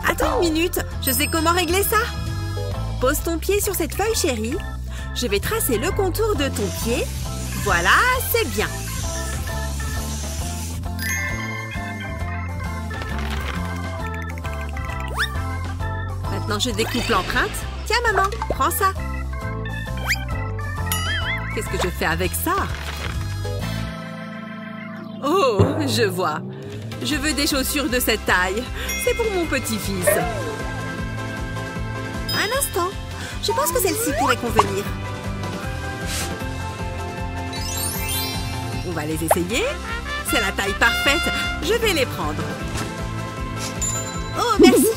Attends une minute, je sais comment régler ça. Pose ton pied sur cette feuille, chérie. Je vais tracer le contour de ton pied. Voilà, c'est bien. Maintenant, je découpe l'empreinte. Tiens, maman, prends ça. Qu'est-ce que je fais avec ça? Oh, je vois. Je veux des chaussures de cette taille. C'est pour mon petit-fils. Un instant. Je pense que celle-ci pourrait convenir. On va les essayer. C'est la taille parfaite. Je vais les prendre. Oh, merci.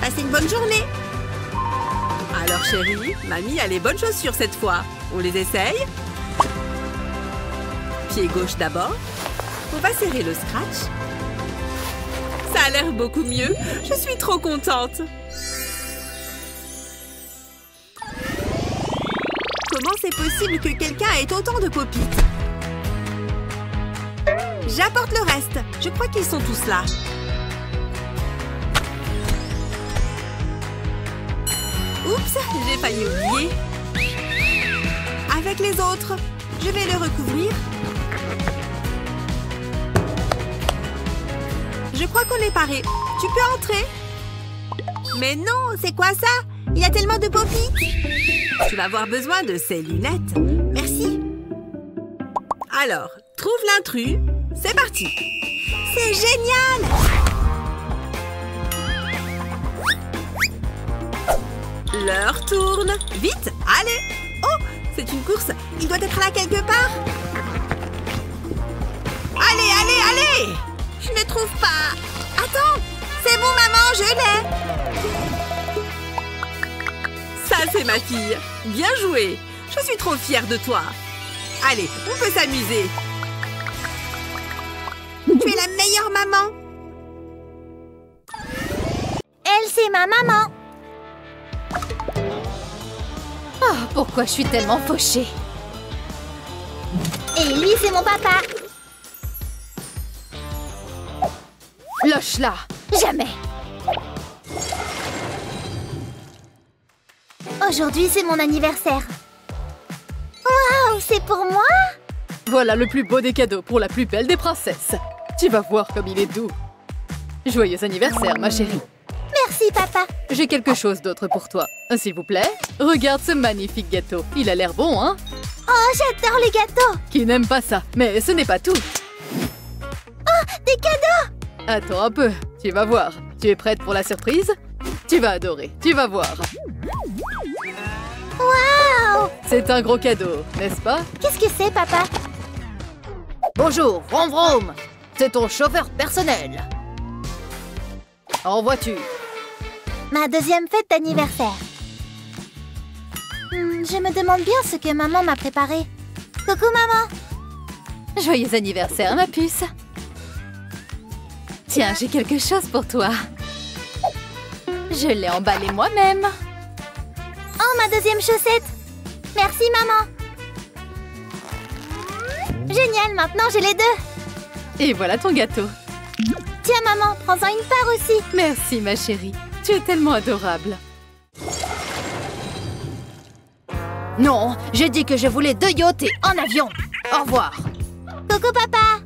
Passez une bonne journée. Alors, chérie, mamie a les bonnes chaussures cette fois. On les essaye. Pied gauche d'abord. On va serrer le scratch. Ça a l'air beaucoup mieux. Je suis trop contente. Comment c'est possible que quelqu'un ait autant de pop-it? J'apporte le reste. Je crois qu'ils sont tous là. Oups, j'ai failli oublier. Avec les autres, je vais le recouvrir. Je crois qu'on est paré. Tu peux entrer. Mais non, c'est quoi ça? Il y a tellement de pop-it. Tu vas avoir besoin de ces lunettes. Merci. Alors, trouve l'intrus. C'est parti. C'est génial! L'heure tourne. Vite, allez. Oh, c'est une course. Il doit être là quelque part. Allez, allez, allez! Je ne trouve pas. Attends, c'est bon, maman, je l'ai. Ça, c'est ma fille. Bien joué. Je suis trop fière de toi. Allez, on peut s'amuser. Tu es la meilleure maman. Elle, c'est ma maman. Oh, pourquoi je suis tellement fauchée? Et lui, c'est mon papa. Lâche-la! Jamais! Aujourd'hui, c'est mon anniversaire. Waouh, c'est pour moi? Voilà le plus beau des cadeaux pour la plus belle des princesses. Tu vas voir comme il est doux. Joyeux anniversaire, ma chérie. Merci, papa. J'ai quelque chose d'autre pour toi. S'il vous plaît, regarde ce magnifique gâteau. Il a l'air bon, hein? Oh, j'adore les gâteaux. Qui n'aime pas ça? Mais ce n'est pas tout. Oh, des cadeaux. Attends un peu, tu vas voir. Tu es prête pour la surprise? Tu vas adorer, tu vas voir. Waouh! C'est un gros cadeau, n'est-ce pas? Qu'est-ce que c'est, papa? Bonjour, Vroom Vroom. C'est ton chauffeur personnel. En voiture. Ma deuxième fête d'anniversaire. Je me demande bien ce que maman m'a préparé. Coucou, maman. Joyeux anniversaire, ma puce. Tiens, j'ai quelque chose pour toi. Je l'ai emballé moi-même. Oh, ma deuxième chaussette. Merci, maman. Génial, maintenant j'ai les deux. Et voilà ton gâteau. Tiens, maman, prends-en une part aussi. Merci, ma chérie. Tu es tellement adorable. Non, j'ai dit que je voulais 2 yachts et un avion. Au revoir. Coucou, papa.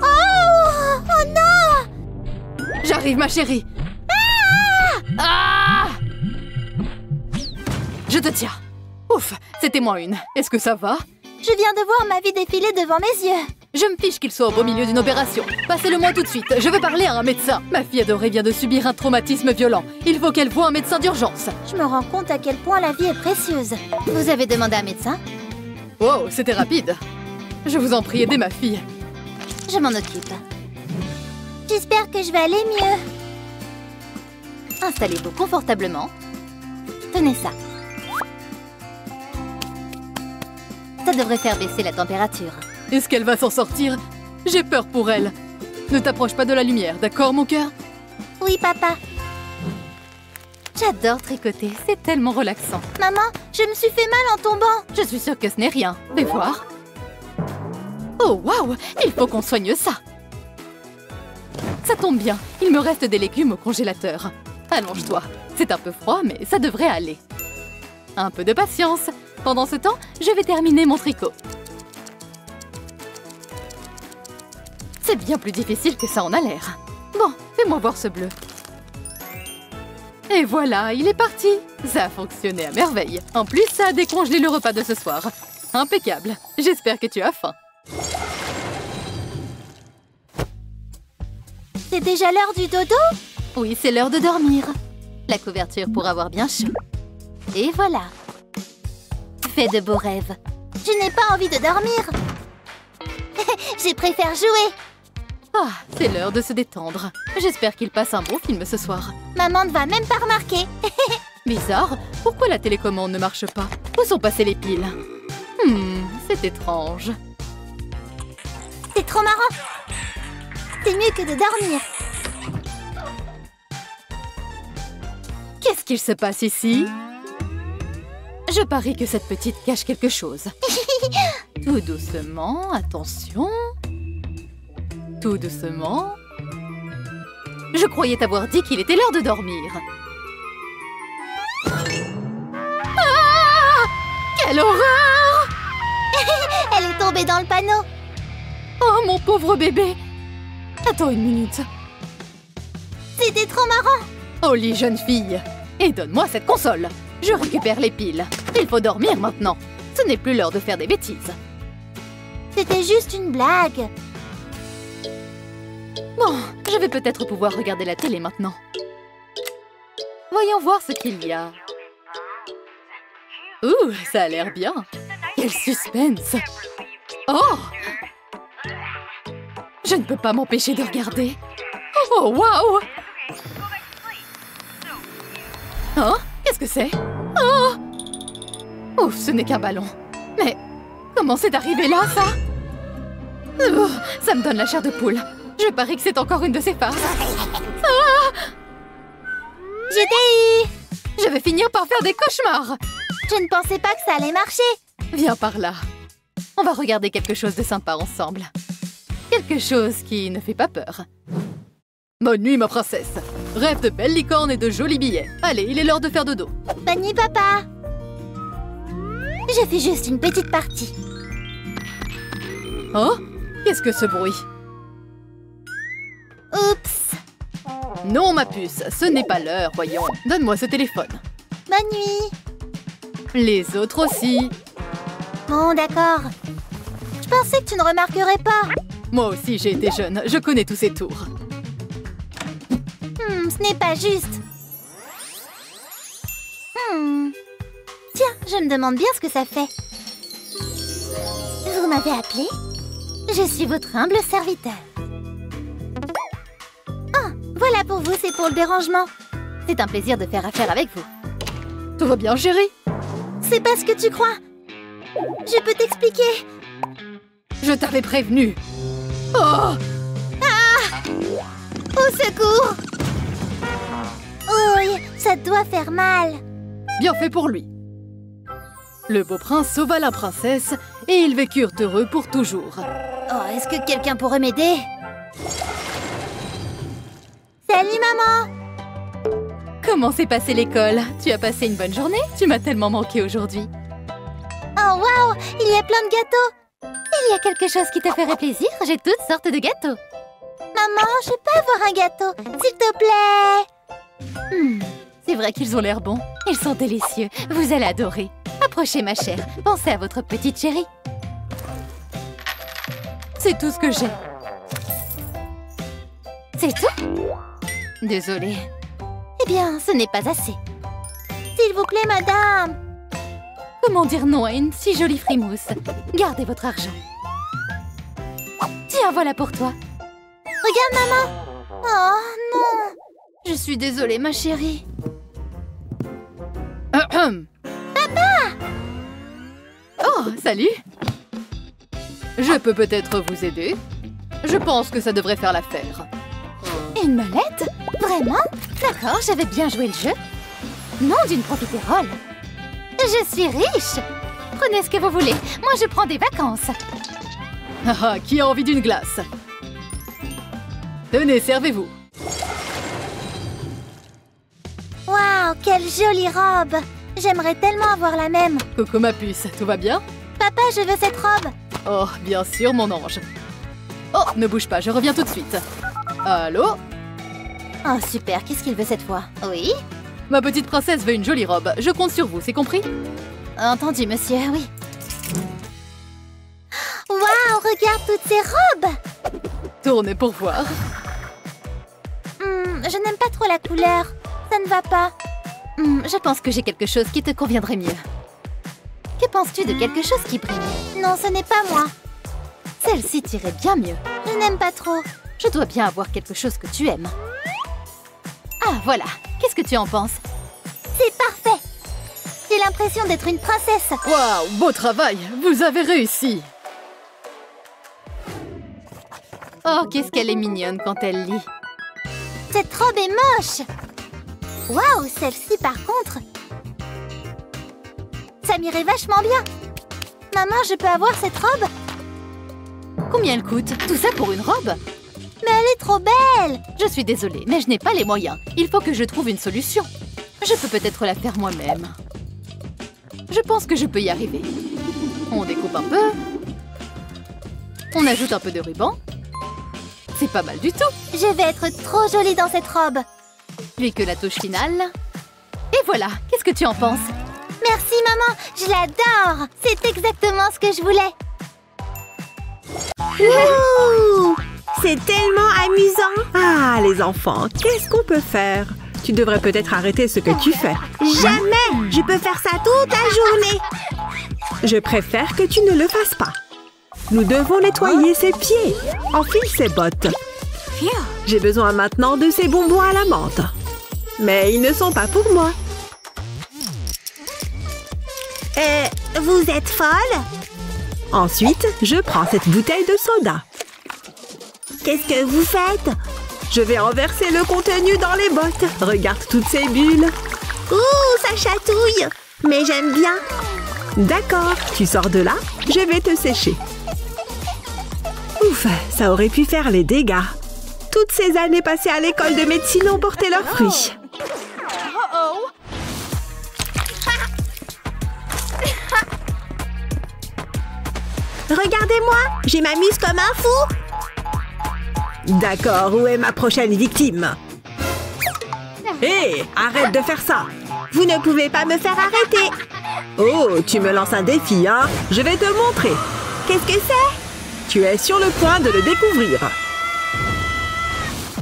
Oh, oh non. J'arrive, ma chérie. Ah! Je te tiens. Ouf, c'était moins une. Est-ce que ça va? Je viens de voir ma vie défiler devant mes yeux. Je me fiche qu'il soit au beau milieu d'une opération. Passez-le-moi tout de suite. Je veux parler à un médecin. Ma fille adorée vient de subir un traumatisme violent. Il faut qu'elle voie un médecin d'urgence. Je me rends compte à quel point la vie est précieuse. Vous avez demandé un médecin? Wow, c'était rapide. Je vous en prie, aidez ma fille. Je m'en occupe. J'espère que je vais aller mieux. Installez-vous confortablement. Tenez ça. Ça devrait faire baisser la température. Est-ce qu'elle va s'en sortir? J'ai peur pour elle. Ne t'approche pas de la lumière, d'accord, mon cœur? Oui, papa. J'adore tricoter, c'est tellement relaxant. Maman, je me suis fait mal en tombant. Je suis sûre que ce n'est rien. Fais voir. Oh, waouh! Il faut qu'on soigne ça. Ça tombe bien, il me reste des légumes au congélateur. Allonge-toi. C'est un peu froid, mais ça devrait aller. Un peu de patience. Pendant ce temps, je vais terminer mon tricot. C'est bien plus difficile que ça en a l'air. Bon, fais-moi voir ce bleu. Et voilà, il est parti. Ça a fonctionné à merveille. En plus, ça a décongelé le repas de ce soir. Impeccable. J'espère que tu as faim. C'est déjà l'heure du dodo? Oui, c'est l'heure de dormir. La couverture pour avoir bien chaud. Et voilà. Fais de beaux rêves. Je n'ai pas envie de dormir. Je préfère jouer. Ah, c'est l'heure de se détendre. J'espère qu'il passe un bon film ce soir. Maman ne va même pas remarquer. Bizarre, pourquoi la télécommande ne marche pas? Où sont passées les piles? C'est étrange. C'est trop marrant. C'est mieux que de dormir. Qu'est-ce qu'il se passe ici? Je parie que cette petite cache quelque chose. Tout doucement, attention. Tout doucement. Je croyais t'avoir dit qu'il était l'heure de dormir. Ah! Quelle horreur! Elle est tombée dans le panneau. Oh, mon pauvre bébé! Attends une minute. C'était trop marrant. Au lit, jeune fille. Et donne-moi cette console. Je récupère les piles. Il faut dormir maintenant. Ce n'est plus l'heure de faire des bêtises. C'était juste une blague. Bon, je vais peut-être pouvoir regarder la télé maintenant. Voyons voir ce qu'il y a. Ouh, ça a l'air bien. Quel suspense. Oh! Je ne peux pas m'empêcher de regarder. Oh, waouh! Oh, qu'est-ce que c'est? Oh! Ouf, ce n'est qu'un ballon. Mais comment c'est arrivé là, ça? Oh, ça me donne la chair de poule. Je parie que c'est encore une de ces farces. Ah! Je t'ai eu. Je vais finir par faire des cauchemars. Je ne pensais pas que ça allait marcher. Viens par là. On va regarder quelque chose de sympa ensemble. Quelque chose qui ne fait pas peur. Bonne nuit, ma princesse. Rêve de belles licornes et de jolis billets. Allez, il est l'heure de faire dodo. Bonne nuit, papa. Je fais juste une petite partie. Oh? Qu'est-ce que ce bruit? Oups. Non, ma puce, ce n'est pas l'heure, voyons. Donne-moi ce téléphone. Bonne nuit. Les autres aussi. Bon, d'accord. Je pensais que tu ne remarquerais pas. Moi aussi, j'ai été jeune. Je connais tous ces tours. Ce n'est pas juste. Tiens, je me demande bien ce que ça fait. Vous m'avez appelé? Je suis votre humble serviteur. Oh, voilà pour vous, c'est pour le dérangement. C'est un plaisir de faire affaire avec vous. Tout va bien, chérie? C'est pas ce que tu crois. Je peux t'expliquer. Je t'avais prévenu. Oh! Au secours! Oui, ça doit faire mal. Bien fait pour lui. Le beau prince sauva la princesse et ils vécurent heureux pour toujours. Oh, est-ce que quelqu'un pourrait m'aider? Salut, maman! Comment s'est passée l'école? Tu as passé une bonne journée? Tu m'as tellement manqué aujourd'hui. Oh, waouh! Il y a plein de gâteaux! Il y a quelque chose qui te ferait plaisir? J'ai toutes sortes de gâteaux. Maman, je peux avoir un gâteau, s'il te plaît? C'est vrai qu'ils ont l'air bons. Ils sont délicieux. Vous allez adorer. Approchez, ma chère. Pensez à votre petite chérie. C'est tout ce que j'ai. C'est tout? Désolée. Eh bien, ce n'est pas assez. S'il vous plaît, madame. Comment dire non à une si jolie frimousse? Gardez votre argent. Tiens, voilà pour toi. Regarde, maman. Oh, non. Je suis désolée, ma chérie. Papa! Oh, salut. Je peux peut-être vous aider? Je pense que ça devrait faire l'affaire. Une molette? Vraiment? D'accord, j'avais bien joué le jeu. Non d'une profiterole. Je suis riche. Prenez ce que vous voulez. Moi, je prends des vacances. Ah, qui a envie d'une glace? Tenez, servez-vous. Waouh, quelle jolie robe! J'aimerais tellement avoir la même. Coucou ma puce, tout va bien? Papa, je veux cette robe. Oh, bien sûr, mon ange. Oh, ne bouge pas, je reviens tout de suite. Allô? Oh, super. Qu'est-ce qu'il veut cette fois? Oui? Ma petite princesse veut une jolie robe. Je compte sur vous, c'est compris? Entendu, monsieur, oui. Waouh, regarde toutes ces robes! Tournez pour voir. Je n'aime pas trop la couleur. Ça ne va pas. Je pense que j'ai quelque chose qui te conviendrait mieux. Que penses-tu de quelque chose qui brille? Non, ce n'est pas moi. Celle-ci t'irait bien mieux. Je n'aime pas trop. Je dois bien avoir quelque chose que tu aimes. Ah, voilà. Qu'est-ce que tu en penses? C'est parfait. J'ai l'impression d'être une princesse. Waouh, beau travail. Vous avez réussi. Oh, qu'est-ce qu'elle est mignonne quand elle lit. Cette robe est moche. Waouh, celle-ci par contre. Ça m'irait vachement bien. Maman, je peux avoir cette robe? Combien elle coûte? Tout ça pour une robe? Mais elle est trop belle. Je suis désolée, mais je n'ai pas les moyens. Il faut que je trouve une solution. Je peux peut-être la faire moi-même. Je pense que je peux y arriver. On découpe un peu. On ajoute un peu de ruban. C'est pas mal du tout. Je vais être trop jolie dans cette robe. Puis que la touche finale. Et voilà, qu'est-ce que tu en penses? Merci maman, je l'adore. C'est exactement ce que je voulais. Ouh! C'est tellement amusant! Ah, les enfants, qu'est-ce qu'on peut faire? Tu devrais peut-être arrêter ce que tu fais. Jamais! Je peux faire ça toute la journée. Je préfère que tu ne le fasses pas. Nous devons nettoyer ses pieds. Enfile ses bottes. J'ai besoin maintenant de ces bonbons à la menthe. Mais ils ne sont pas pour moi. Vous êtes folle? Ensuite, je prends cette bouteille de soda. Qu'est-ce que vous faites? Je vais renverser le contenu dans les bottes. Regarde toutes ces bulles. Ouh, ça chatouille. Mais j'aime bien. D'accord, tu sors de là, je vais te sécher. Ouf, ça aurait pu faire les dégâts. Toutes ces années passées à l'école de médecine ont porté leurs fruits. Regardez-moi, je m'amuse comme un fou. D'accord, où est ma prochaine victime? Hé, arrête de faire ça. Vous ne pouvez pas me faire arrêter. Oh, tu me lances un défi, hein? Je vais te montrer. Qu'est-ce que c'est? Tu es sur le point de le découvrir.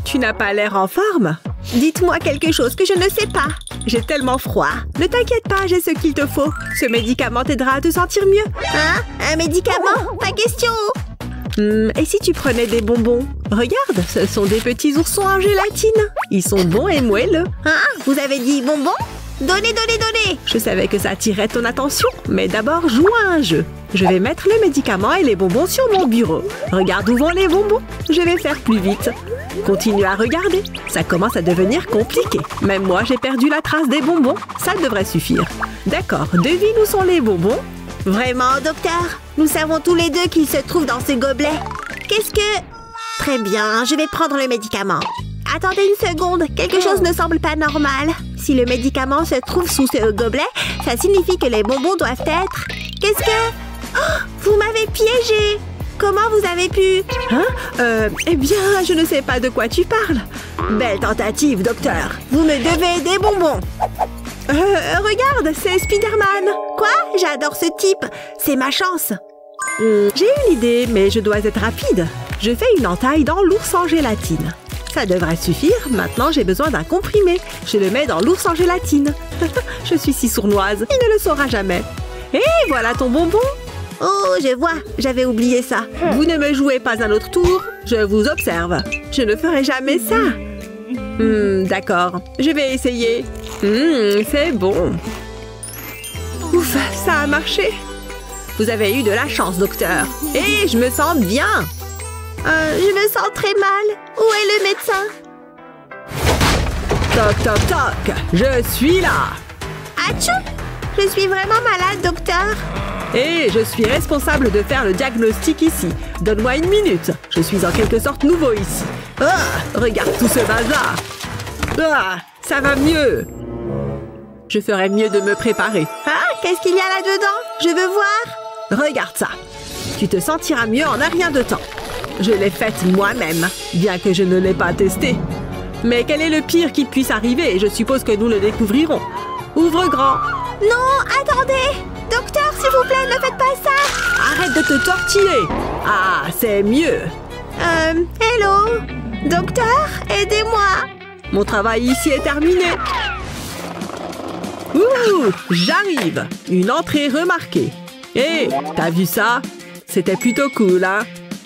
Tu n'as pas l'air en forme? Dites-moi quelque chose que je ne sais pas. J'ai tellement froid. Ne t'inquiète pas, j'ai ce qu'il te faut. Ce médicament t'aidera à te sentir mieux. Hein? Un médicament? Pas question. Et si tu prenais des bonbons? Regarde, ce sont des petits oursons en gélatine. Ils sont bons et moelleux. Hein? Vous avez dit bonbons? Donnez, donnez, donnez! Je savais que ça attirait ton attention, mais d'abord, joue à un jeu. Je vais mettre le médicament et les bonbons sur mon bureau. Regarde où vont les bonbons. Je vais faire plus vite. Continue à regarder. Ça commence à devenir compliqué. Même moi, j'ai perdu la trace des bonbons. Ça devrait suffire. D'accord, devine où sont les bonbons. Vraiment, docteur? Nous savons tous les deux qu'ils se trouvent dans ce gobelet. Qu'est-ce que... Très bien, je vais prendre le médicament. Attendez une seconde, quelque chose ne semble pas normal. Si le médicament se trouve sous ce gobelet, ça signifie que les bonbons doivent être... Qu'est-ce que... Oh, vous m'avez piégé! Comment vous avez pu... Hein? Eh bien, je ne sais pas de quoi tu parles. Belle tentative, docteur. Vous me devez des bonbons. Regarde, c'est Spider-Man. Quoi? J'adore ce type. C'est ma chance. J'ai une idée, mais je dois être rapide. Je fais une entaille dans l'ours en gélatine. Ça devrait suffire. Maintenant, j'ai besoin d'un comprimé. Je le mets dans l'ours en gélatine. Je suis si sournoise. Il ne le saura jamais. Et voilà ton bonbon. Oh, je vois. J'avais oublié ça. Vous ne me jouez pas un autre tour. Je vous observe. Je ne ferai jamais ça. D'accord. Je vais essayer. C'est bon. Ouf, ça a marché. Vous avez eu de la chance, docteur. Et je me sens bien. Je me sens très mal. Où est le médecin? Toc, toc, toc. Je suis là. Atchou! Je suis vraiment malade, docteur. Et je suis responsable de faire le diagnostic ici. Donne-moi 1 minute. Je suis en quelque sorte nouveau ici. Ah, regarde tout ce bazar. Ah, ça va mieux. Je ferais mieux de me préparer. Ah, qu'est-ce qu'il y a là-dedans? Je veux voir. Regarde ça. Tu te sentiras mieux en un rien de temps. Je l'ai faite moi-même, bien que je ne l'ai pas testée. Mais quel est le pire qui puisse arriver? Je suppose que nous le découvrirons. Ouvre grand. Non, attendez! Docteur, s'il vous plaît, ne faites pas ça! Arrête de te tortiller. Ah, c'est mieux. Hello? Docteur, aidez-moi! Mon travail ici est terminé. Ouh, j'arrive. Une entrée remarquée. Hé, t'as vu ça? C'était plutôt cool, hein?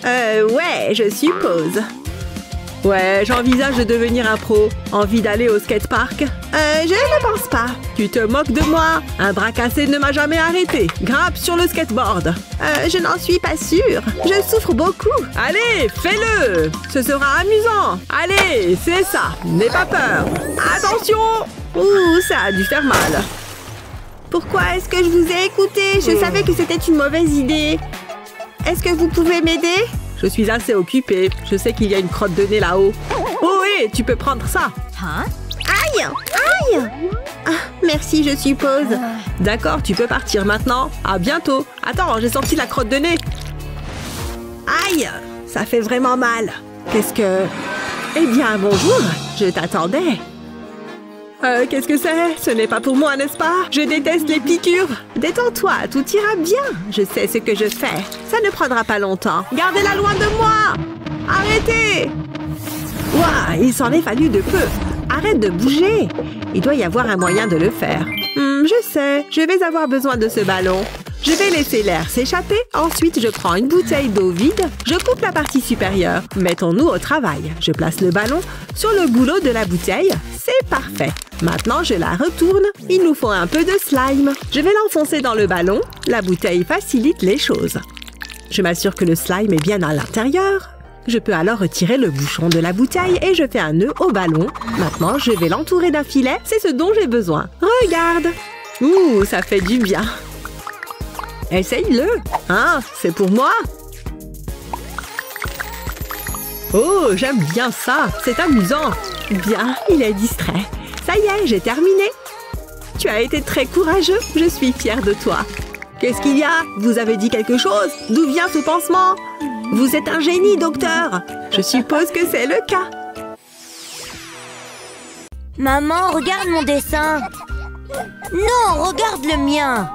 Ouais, je suppose. Ouais, j'envisage de devenir un pro. Envie d'aller au skatepark? Je ne pense pas. Tu te moques de moi? Un bras cassé ne m'a jamais arrêté. Grimpe sur le skateboard. Je n'en suis pas sûre. Je souffre beaucoup. Allez, fais-le! Ce sera amusant. Allez, c'est ça. N'aie pas peur. Attention! Ouh, ça a dû faire mal. Pourquoi est-ce que je vous ai écouté? Je savais que c'était une mauvaise idée. Est-ce que vous pouvez m'aider? Je suis assez occupée. Je sais qu'il y a une crotte de nez là-haut. Oh oui, tu peux prendre ça. Aïe! Aïe! Ah, merci, je suppose. D'accord, tu peux partir maintenant. À bientôt. Attends, j'ai sorti la crotte de nez. Aïe! Ça fait vraiment mal. Qu'est-ce que... Eh bien, bonjour. Je t'attendais. Qu'est-ce que c'est? Ce n'est pas pour moi, n'est-ce pas? Je déteste les piqûres. Détends-toi, tout ira bien. Je sais ce que je fais. Ça ne prendra pas longtemps. Gardez-la loin de moi. Arrêtez! Ouah, il s'en est fallu de peu. Arrête de bouger. Il doit y avoir un moyen de le faire. Je sais, je vais avoir besoin de ce ballon. Je vais laisser l'air s'échapper. Ensuite, je prends une bouteille d'eau vide. Je coupe la partie supérieure. Mettons-nous au travail. Je place le ballon sur le goulot de la bouteille. C'est parfait. Maintenant, je la retourne. Il nous faut un peu de slime. Je vais l'enfoncer dans le ballon. La bouteille facilite les choses. Je m'assure que le slime est bien à l'intérieur. Je peux alors retirer le bouchon de la bouteille et je fais un nœud au ballon. Maintenant, je vais l'entourer d'un filet. C'est ce dont j'ai besoin. Regarde! Ouh, ça fait du bien. Essaye-le. Hein, c'est pour moi. Oh, j'aime bien ça. C'est amusant. Bien, il est distrait. Ça y est, j'ai terminé. Tu as été très courageux. Je suis fière de toi. Qu'est-ce qu'il y a? Vous avez dit quelque chose? D'où vient ce pansement? Vous êtes un génie, docteur. Je suppose que c'est le cas. Maman, regarde mon dessin. Non, regarde le mien.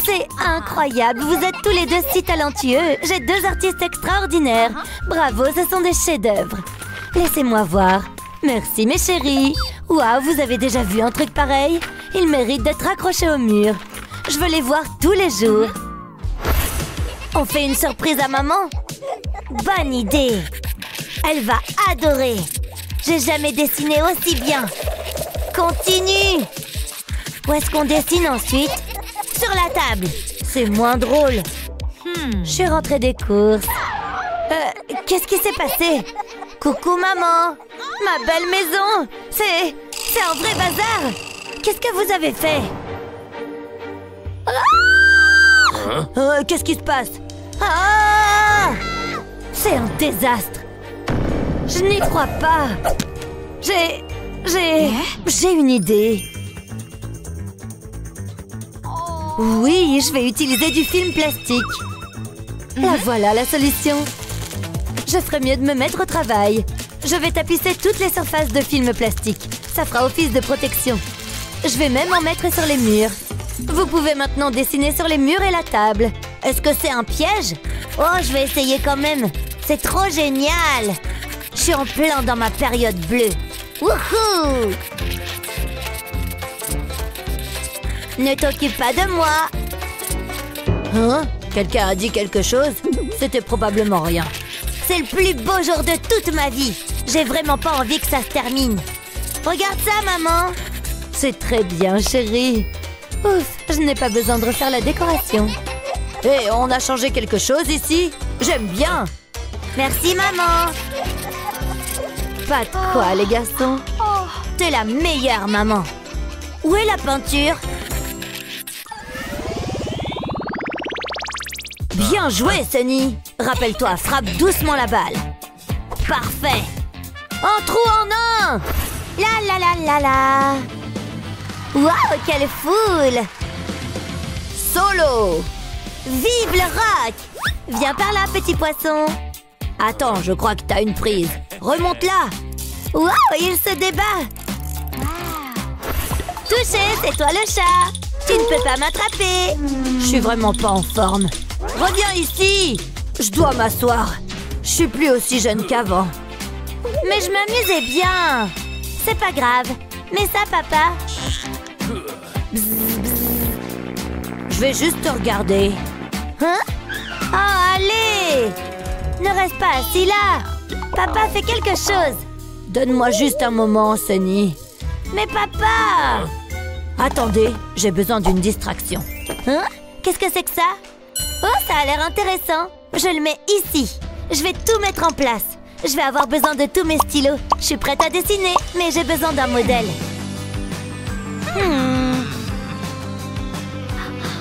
C'est incroyable, vous êtes tous les deux si talentueux. J'ai 2 artistes extraordinaires. Bravo, ce sont des chefs-d'œuvre. Laissez-moi voir. Merci mes chéris. Waouh, vous avez déjà vu un truc pareil? Il mérite d'être accroché au mur. Je veux les voir tous les jours. On fait une surprise à maman? Bonne idée. Elle va adorer. J'ai jamais dessiné aussi bien. Continue. Où est-ce qu'on dessine ensuite? Sur la table. C'est moins drôle. Je suis rentrée des courses. Qu'est-ce qui s'est passé? Coucou maman. Ma belle maison. C'est un vrai bazar. Qu'est-ce que vous avez fait? Qu'est-ce qui se passe? Ah! C'est un désastre. Je n'y crois pas. J'ai une idée. Oui, je vais utiliser du film plastique. La voilà la solution. Je ferais mieux de me mettre au travail. Je vais tapisser toutes les surfaces de film plastique. Ça fera office de protection. Je vais même en mettre sur les murs. Vous pouvez maintenant dessiner sur les murs et la table. Est-ce que c'est un piège? Oh, je vais essayer quand même. C'est trop génial. Je suis en plein dans ma période bleue. Wouhou! Ne t'occupe pas de moi. Hein? Quelqu'un a dit quelque chose? C'était probablement rien. C'est le plus beau jour de toute ma vie. J'ai vraiment pas envie que ça se termine. Regarde ça, maman. C'est très bien, chérie. Ouf, je n'ai pas besoin de refaire la décoration. Hé, on a changé quelque chose ici? J'aime bien. Merci, maman. Pas de quoi, les garçons. T'es la meilleure, maman. Où est la peinture? Bien joué, Sunny. Rappelle-toi, frappe doucement la balle. Parfait. Un trou en un. La la la la la. Waouh, quelle foule! Solo. Vive le rock! Viens par là, petit poisson. Attends, je crois que t'as une prise. Remonte-la. Waouh, il se débat. Touché, c'est toi le chat. Tu ne peux pas m'attraper. Je suis vraiment pas en forme. Reviens ici. Je dois m'asseoir. Je suis plus aussi jeune qu'avant. Mais je m'amusais bien. C'est pas grave. Mais ça, papa. Je vais juste te regarder. Hein? Oh, allez! Ne reste pas assis là. Papa fait quelque chose. Donne-moi juste un moment, Sunny. Mais papa! Attendez, j'ai besoin d'une distraction. Hein? Qu'est-ce que c'est que ça? Oh, ça a l'air intéressant. Je le mets ici. Je vais tout mettre en place. Je vais avoir besoin de tous mes stylos. Je suis prête à dessiner, mais j'ai besoin d'un modèle.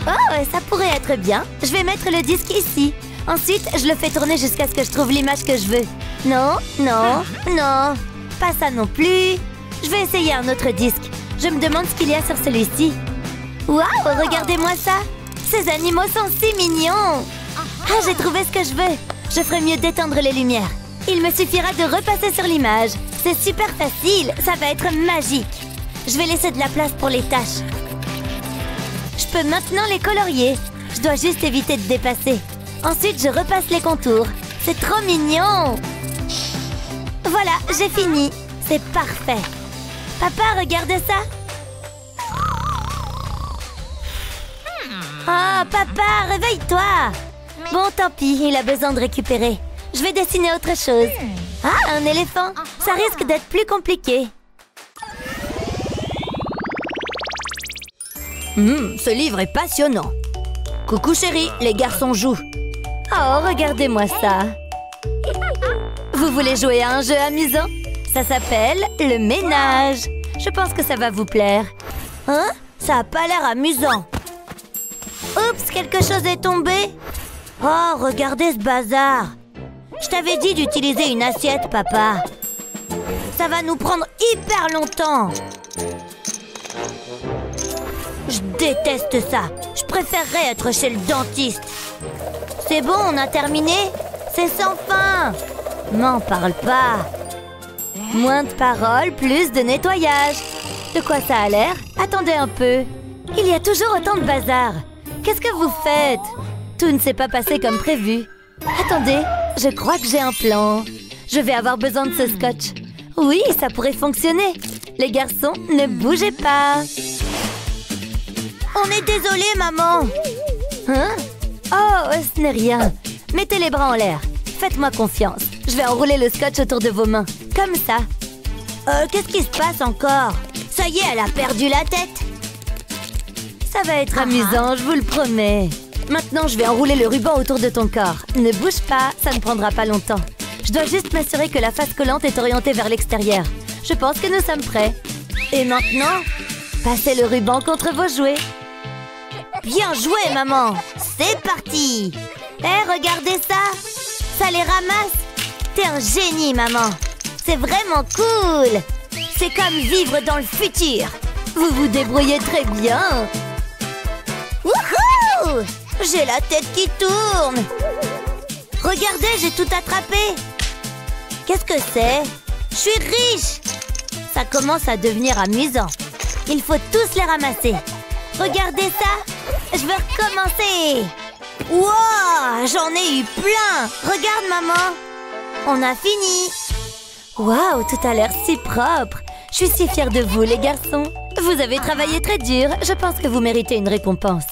Oh, ça pourrait être bien. Je vais mettre le disque ici. Ensuite, je le fais tourner jusqu'à ce que je trouve l'image que je veux. Non, non, non. Pas ça non plus. Je vais essayer un autre disque. Je me demande ce qu'il y a sur celui-ci. Waouh, regardez-moi ça. Ces animaux sont si mignons. Ah, j'ai trouvé ce que je veux. Je ferais mieux d'éteindre les lumières. Il me suffira de repasser sur l'image. C'est super facile. Ça va être magique. Je vais laisser de la place pour les taches. Je peux maintenant les colorier. Je dois juste éviter de dépasser. Ensuite, je repasse les contours. C'est trop mignon. Voilà, j'ai fini. C'est parfait. Papa, regarde ça. Oh, papa, réveille-toi. Bon, tant pis, il a besoin de récupérer. Je vais dessiner autre chose. Ah, un éléphant. Ça risque d'être plus compliqué. Ce livre est passionnant. Coucou chérie, les garçons jouent. Oh, regardez-moi ça. Vous voulez jouer à un jeu amusant? Ça s'appelle le ménage. Je pense que ça va vous plaire. Hein? Ça a pas l'air amusant. Oups, quelque chose est tombé. Oh, regardez ce bazar. Je t'avais dit d'utiliser une assiette, papa. Ça va nous prendre hyper longtemps. Je déteste ça. Je préférerais être chez le dentiste. C'est bon, on a terminé? C'est sans fin. M'en parle pas. Moins de paroles, plus de nettoyage. De quoi ça a l'air? Attendez un peu. Il y a toujours autant de bazar. Qu'est-ce que vous faites? Tout ne s'est pas passé comme prévu. Attendez, je crois que j'ai un plan. Je vais avoir besoin de ce scotch. Oui, ça pourrait fonctionner. Les garçons, ne bougez pas. On est désolé, maman. Hein? Oh, ce n'est rien. Mettez les bras en l'air. Faites-moi confiance. Je vais enrouler le scotch autour de vos mains. Comme ça. Qu'est-ce qui se passe encore? Ça y est, elle a perdu la tête. Ça va être amusant, je vous le promets. Maintenant, je vais enrouler le ruban autour de ton corps. Ne bouge pas, ça ne prendra pas longtemps. Je dois juste m'assurer que la face collante est orientée vers l'extérieur. Je pense que nous sommes prêts. Et maintenant, passez le ruban contre vos jouets. Bien joué, maman. C'est parti. Regardez ça. Ça les ramasse. T'es un génie, maman. C'est vraiment cool. C'est comme vivre dans le futur. Vous vous débrouillez très bien. Wouhou! J'ai la tête qui tourne. Regardez, j'ai tout attrapé. Qu'est-ce que c'est? Je suis riche. Ça commence à devenir amusant. Il faut tous les ramasser. Regardez ça. Je veux recommencer. Wow, j'en ai eu plein. Regarde, maman. On a fini. Waouh, tout a l'air si propre. Je suis si fière de vous, les garçons. Vous avez travaillé très dur. Je pense que vous méritez une récompense.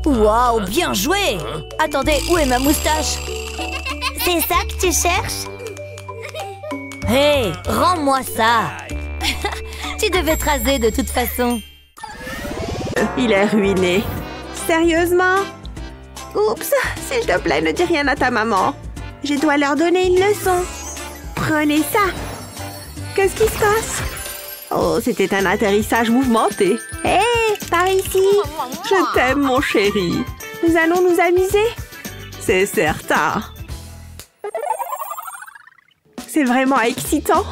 Waouh, bien joué. Attendez, où est ma moustache? C'est ça que tu cherches? Hé, rends-moi ça. Tu devais te raser de toute façon. Il est ruiné. Sérieusement? Oups, s'il te plaît, ne dis rien à ta maman. Je dois leur donner une leçon. Prenez ça. Qu'est-ce qui se passe? Oh, c'était un atterrissage mouvementé. Hé, par ici. Je t'aime, mon chéri. Nous allons nous amuser? C'est certain. C'est vraiment excitant.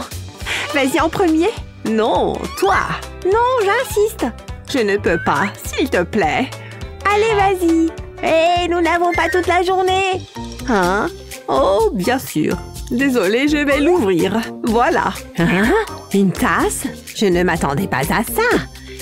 Vas-y en premier. Non, toi. Non, j'insiste. Je ne peux pas, s'il te plaît. Allez, vas-y. Hé, nous n'avons pas toute la journée. Hein? Oh, bien sûr. Désolée, je vais l'ouvrir. Voilà. Hein? Une tasse? Je ne m'attendais pas à ça.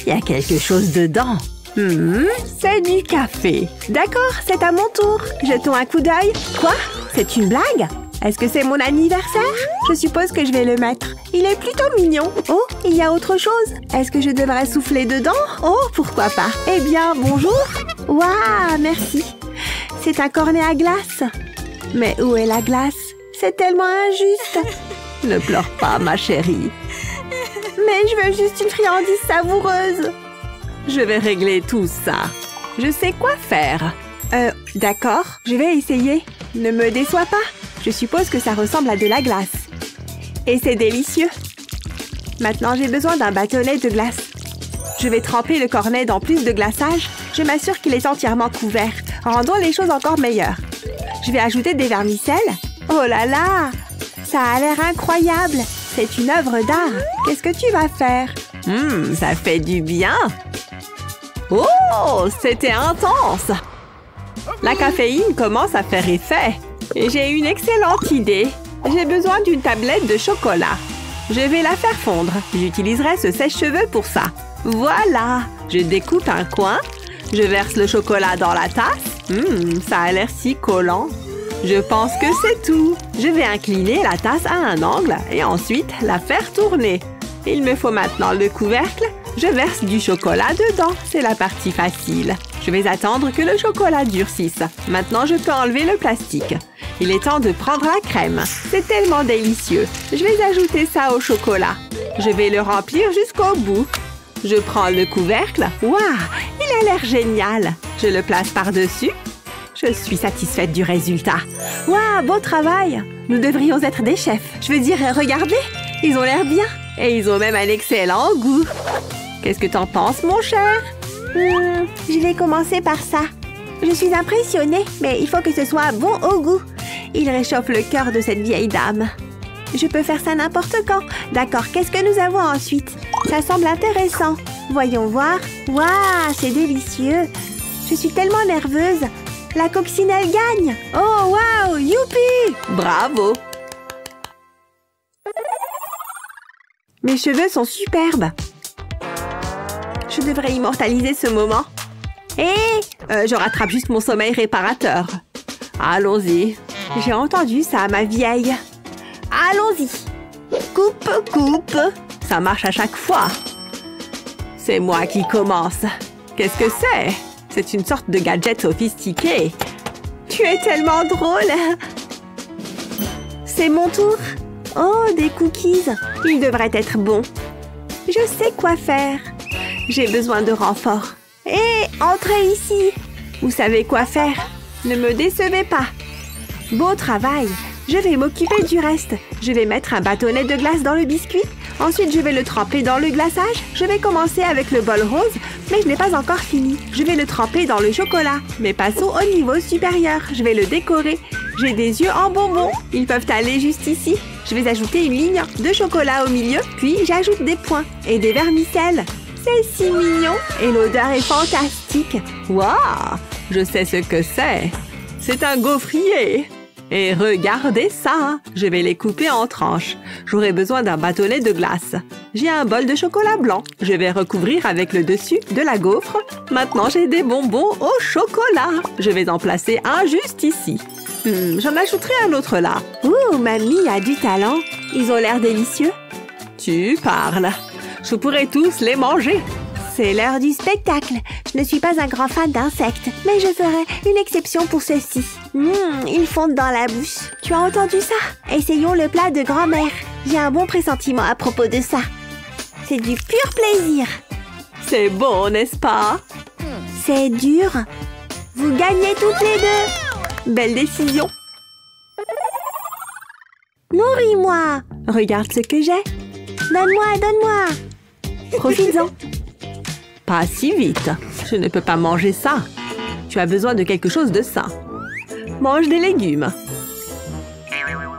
Il y a quelque chose dedans. C'est du café. D'accord, c'est à mon tour. Jetons un coup d'œil. Quoi? C'est une blague? Est-ce que c'est mon anniversaire? Je suppose que je vais le mettre. Il est plutôt mignon. Oh, il y a autre chose. Est-ce que je devrais souffler dedans? Oh, pourquoi pas. Eh bien, bonjour. Waouh, merci. C'est un cornet à glace. Mais où est la glace? C'est tellement injuste. Ne pleure pas, ma chérie. Mais je veux juste une friandise savoureuse. Je vais régler tout ça. Je sais quoi faire. D'accord, je vais essayer. Ne me déçois pas. Je suppose que ça ressemble à de la glace. Et c'est délicieux. Maintenant, j'ai besoin d'un bâtonnet de glace. Je vais tremper le cornet dans plus de glaçage. Je m'assure qu'il est entièrement couvert. Rendons les choses encore meilleures. Je vais ajouter des vermicelles. Oh là là! Ça a l'air incroyable. C'est une œuvre d'art. Qu'est-ce que tu vas faire? Ça fait du bien. Oh, c'était intense. La caféine commence à faire effet. Et j'ai une excellente idée. J'ai besoin d'une tablette de chocolat. Je vais la faire fondre. J'utiliserai ce sèche-cheveux pour ça. Voilà. Je découpe un coin. Je verse le chocolat dans la tasse. Ça a l'air si collant. Je pense que c'est tout. Je vais incliner la tasse à un angle et ensuite la faire tourner. Il me faut maintenant le couvercle. Je verse du chocolat dedans. C'est la partie facile. Je vais attendre que le chocolat durcisse. Maintenant, je peux enlever le plastique. Il est temps de prendre la crème. C'est tellement délicieux. Je vais ajouter ça au chocolat. Je vais le remplir jusqu'au bout. Je prends le couvercle. Waouh, il a l'air génial. Je le place par-dessus. Je suis satisfaite du résultat. Waouh, beau travail. Nous devrions être des chefs. Je veux dire, regardez, ils ont l'air bien. Et ils ont même un excellent goût. Qu'est-ce que t'en penses, mon cher? Je vais commencer par ça. Je suis impressionnée, mais il faut que ce soit bon au goût. Il réchauffe le cœur de cette vieille dame. Je peux faire ça n'importe quand. D'accord, qu'est-ce que nous avons ensuite? Ça semble intéressant. Voyons voir. Waouh, c'est délicieux. Je suis tellement nerveuse. La coccinelle gagne. Oh, waouh, youpi! Bravo! Mes cheveux sont superbes. Je devrais immortaliser ce moment. Je rattrape juste mon sommeil réparateur. Allons-y. J'ai entendu ça, ma vieille. Allons-y. Coupe, coupe. Ça marche à chaque fois. C'est moi qui commence. Qu'est-ce que c'est? C'est une sorte de gadget sophistiqué. Tu es tellement drôle. C'est mon tour. Oh, des cookies. Ils devraient être bons. Je sais quoi faire. J'ai besoin de renfort. Entrez ici. Vous savez quoi faire. Ne me décevez pas. Beau travail. Je vais m'occuper du reste. Je vais mettre un bâtonnet de glace dans le biscuit. Ensuite, je vais le tremper dans le glaçage. Je vais commencer avec le bol rose, mais je n'ai pas encore fini. Je vais le tremper dans le chocolat. Mais passons au niveau supérieur. Je vais le décorer. J'ai des yeux en bonbons. Ils peuvent aller juste ici. Je vais ajouter une ligne de chocolat au milieu, puis j'ajoute des points et des vermicelles. C'est si mignon et l'odeur est fantastique. Waouh! Je sais ce que c'est. C'est un gaufrier. Et regardez ça! Je vais les couper en tranches. J'aurai besoin d'un bâtonnet de glace. J'ai un bol de chocolat blanc. Je vais recouvrir avec le dessus de la gaufre. Maintenant, j'ai des bonbons au chocolat. Je vais en placer un juste ici. J'en ajouterai un autre là. Ouh, mamie a du talent. Ils ont l'air délicieux. Tu parles. Je pourrais tous les manger. C'est l'heure du spectacle. Je ne suis pas un grand fan d'insectes, mais je ferai une exception pour ceux-ci. Ils fondent dans la bouche. Tu as entendu ça? Essayons le plat de grand-mère. J'ai un bon pressentiment à propos de ça. C'est du pur plaisir. C'est bon, n'est-ce pas? C'est dur. Vous gagnez toutes les deux. Belle décision. Nourris-moi. Regarde ce que j'ai. Donne-moi, donne-moi. Profites-en. Pas si vite. Je ne peux pas manger ça. Tu as besoin de quelque chose de sain. Mange des légumes.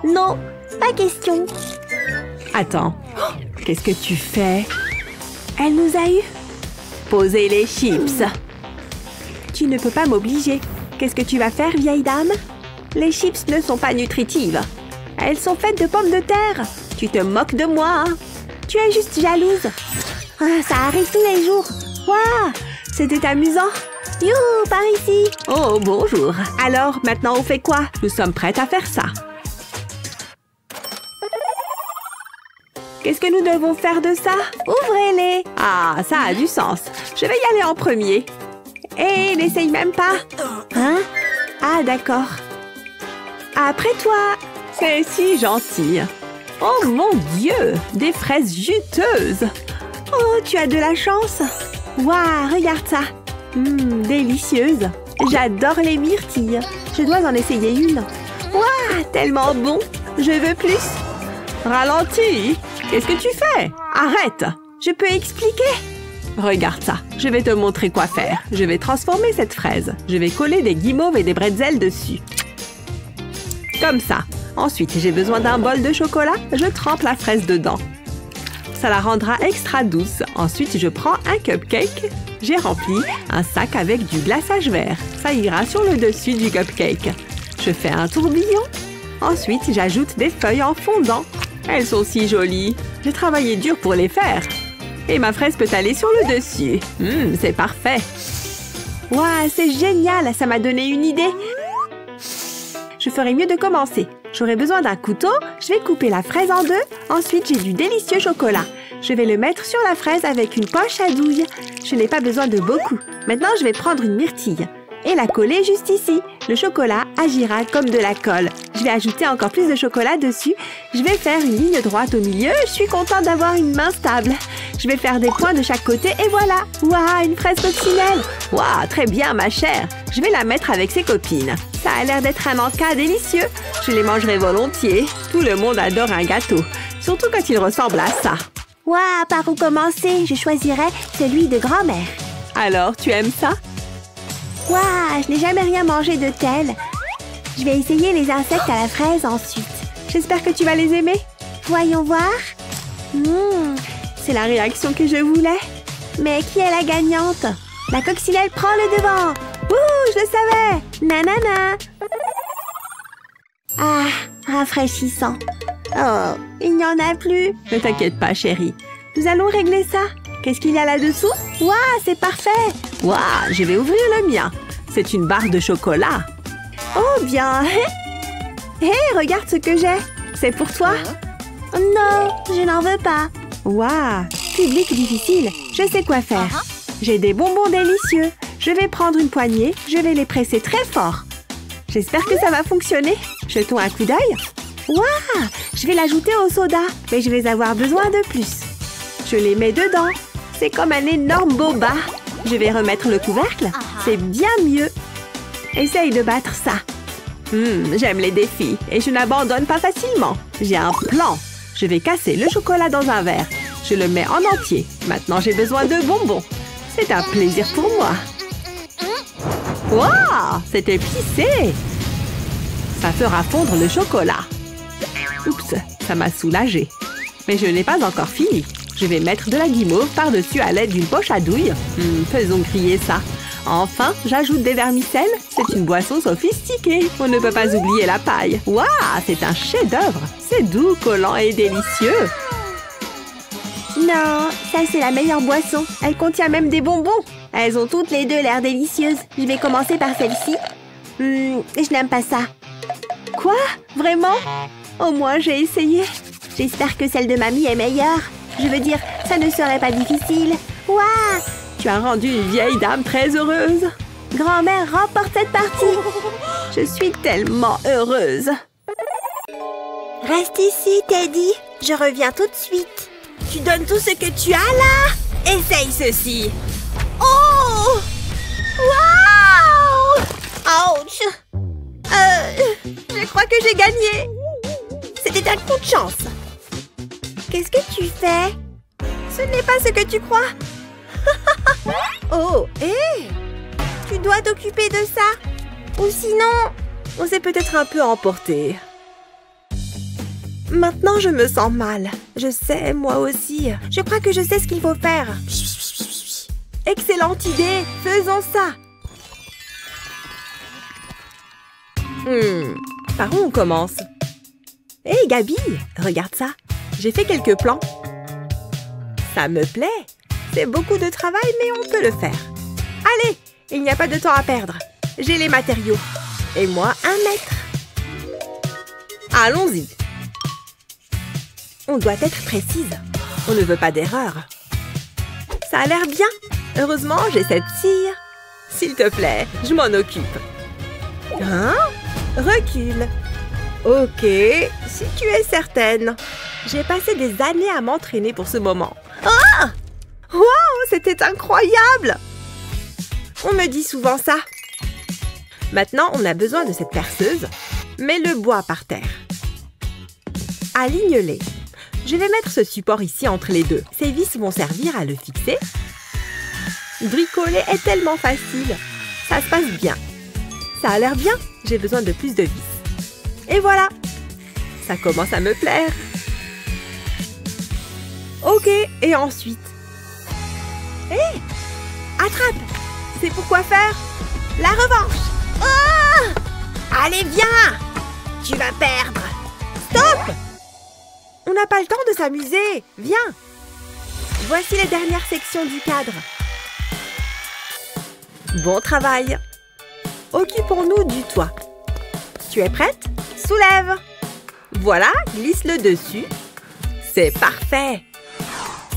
Non, pas question. Attends. Qu'est-ce que tu fais? Elle nous a eu. Posez les chips. Tu ne peux pas m'obliger. Qu'est-ce que tu vas faire, vieille dame? Les chips ne sont pas nutritives. Elles sont faites de pommes de terre. Tu te moques de moi, hein? Tu es juste jalouse. Ah, ça arrive tous les jours. Waouh, c'était amusant. Youhou, par ici. Oh, bonjour. Alors, maintenant, on fait quoi? Nous sommes prêtes à faire ça. Qu'est-ce que nous devons faire de ça? Ouvrez-les. Ah, ça a du sens. Je vais y aller en premier. Hé, n'essaye même pas. Hein? Ah, d'accord. Après toi. C'est si gentil. Oh mon Dieu, des fraises juteuses. Oh, tu as de la chance. Waouh, regarde ça. Délicieuse. J'adore les myrtilles. Je dois en essayer une. Waouh, tellement bon. Je veux plus. Ralentis. Qu'est-ce que tu fais? Arrête. Je peux expliquer. Regarde ça. Je vais te montrer quoi faire. Je vais transformer cette fraise. Je vais coller des guimauves et des bretzels dessus. Comme ça. Ensuite, j'ai besoin d'un bol de chocolat. Je trempe la fraise dedans. Ça la rendra extra douce. Ensuite, je prends un cupcake. J'ai rempli un sac avec du glaçage vert. Ça ira sur le dessus du cupcake. Je fais un tourbillon. Ensuite, j'ajoute des feuilles en fondant. Elles sont si jolies. J'ai travaillé dur pour les faire. Et ma fraise peut aller sur le dessus. C'est parfait. Waouh, c'est génial. Ça m'a donné une idée. Je ferais mieux de commencer. J'aurai besoin d'un couteau. Je vais couper la fraise en deux. Ensuite, j'ai du délicieux chocolat. Je vais le mettre sur la fraise avec une poche à douille. Je n'ai pas besoin de beaucoup. Maintenant, je vais prendre une myrtille et la coller juste ici. Le chocolat agira comme de la colle. Je vais ajouter encore plus de chocolat dessus. Je vais faire une ligne droite au milieu. Je suis contente d'avoir une main stable. Je vais faire des points de chaque côté et voilà. Waouh, une fraise coccinelle. Waouh, très bien ma chère. Je vais la mettre avec ses copines. Ça a l'air d'être un encas délicieux. Je les mangerai volontiers. Tout le monde adore un gâteau. Surtout quand il ressemble à ça. Waouh, par où commencer? Je choisirais celui de grand-mère. Alors, tu aimes ça? Waouh, je n'ai jamais rien mangé de tel. Je vais essayer les insectes à la fraise ensuite. J'espère que tu vas les aimer. Voyons voir. C'est la réaction que je voulais. Mais qui est la gagnante? La coccinelle prend le devant. Ouh, je le savais. Nanana. Ah, rafraîchissant. Oh, il n'y en a plus. Ne t'inquiète pas, chérie. Nous allons régler ça. Qu'est-ce qu'il y a là-dessous? Waouh, c'est parfait. Waouh, je vais ouvrir le mien. C'est une barre de chocolat. Oh, bien. Hé, regarde ce que j'ai. C'est pour toi? Non, je n'en veux pas. Waouh, public difficile. Je sais quoi faire. J'ai des bonbons délicieux. Je vais prendre une poignée. Je vais les presser très fort. J'espère que ça va fonctionner. Jetons un coup d'œil. Waouh, je vais l'ajouter au soda. Mais je vais avoir besoin de plus. Je les mets dedans. C'est comme un énorme boba. Je vais remettre le couvercle. C'est bien mieux. Essaye de battre ça. J'aime les défis et je n'abandonne pas facilement. J'ai un plan. Je vais casser le chocolat dans un verre. Je le mets en entier. Maintenant, j'ai besoin de bonbons. C'est un plaisir pour moi. Waouh, c'est épicé. Ça fera fondre le chocolat. Oups, ça m'a soulagée. Mais je n'ai pas encore fini. Je vais mettre de la guimauve par-dessus à l'aide d'une poche à douille. Faisons griller ça. Enfin, j'ajoute des vermicelles. C'est une boisson sophistiquée. On ne peut pas oublier la paille. Waouh, c'est un chef-d'œuvre. C'est doux, collant et délicieux. Non, ça c'est la meilleure boisson. Elle contient même des bonbons. Elles ont toutes les deux l'air délicieuses. Je vais commencer par celle-ci. Je n'aime pas ça. Quoi? Vraiment? Au moins, j'ai essayé. J'espère que celle de mamie est meilleure. Je veux dire, ça ne serait pas difficile. Waouh! Tu as rendu une vieille dame très heureuse. Grand-mère remporte cette partie. Je suis tellement heureuse. Reste ici, Teddy. Je reviens tout de suite. Tu donnes tout ce que tu as là? Essaye ceci. Oh! Waouh! Ouch! Je crois que j'ai gagné. C'était d'un coup de chance. Qu'est-ce que tu fais? Ce n'est pas ce que tu crois. Oh, hé! Tu dois t'occuper de ça. Ou sinon, on s'est peut-être un peu emporté. Maintenant, je me sens mal. Je sais, moi aussi. Je crois que je sais ce qu'il faut faire. Excellente idée. Faisons ça. Par où on commence? Hé, Gabi, regarde ça. J'ai fait quelques plans. Ça me plaît. C'est beaucoup de travail, mais on peut le faire. Allez, il n'y a pas de temps à perdre. J'ai les matériaux. Et moi, 1 mètre. Allons-y. On doit être précise. On ne veut pas d'erreur. Ça a l'air bien. Heureusement, j'ai cette scie. S'il te plaît, je m'en occupe. Hein? Recule. Ok, si tu es certaine. J'ai passé des années à m'entraîner pour ce moment. Ah! Wow, c'était incroyable! On me dit souvent ça. Maintenant, on a besoin de cette perceuse. Mets le bois par terre. Aligne-les. Je vais mettre ce support ici entre les deux. Ces vis vont servir à le fixer. Bricoler est tellement facile. Ça se passe bien. Ça a l'air bien. J'ai besoin de plus de vis. Et voilà. Ça commence à me plaire. Ok, et ensuite? Hé! Attrape! C'est pour quoi faire? La revanche! Oh! Allez, viens! Tu vas perdre! Stop! On n'a pas le temps de s'amuser. Viens! Voici les dernières sections du cadre. Bon travail! Occupons-nous du toit. Tu es prête? Soulève! Voilà, glisse-le dessus. C'est parfait!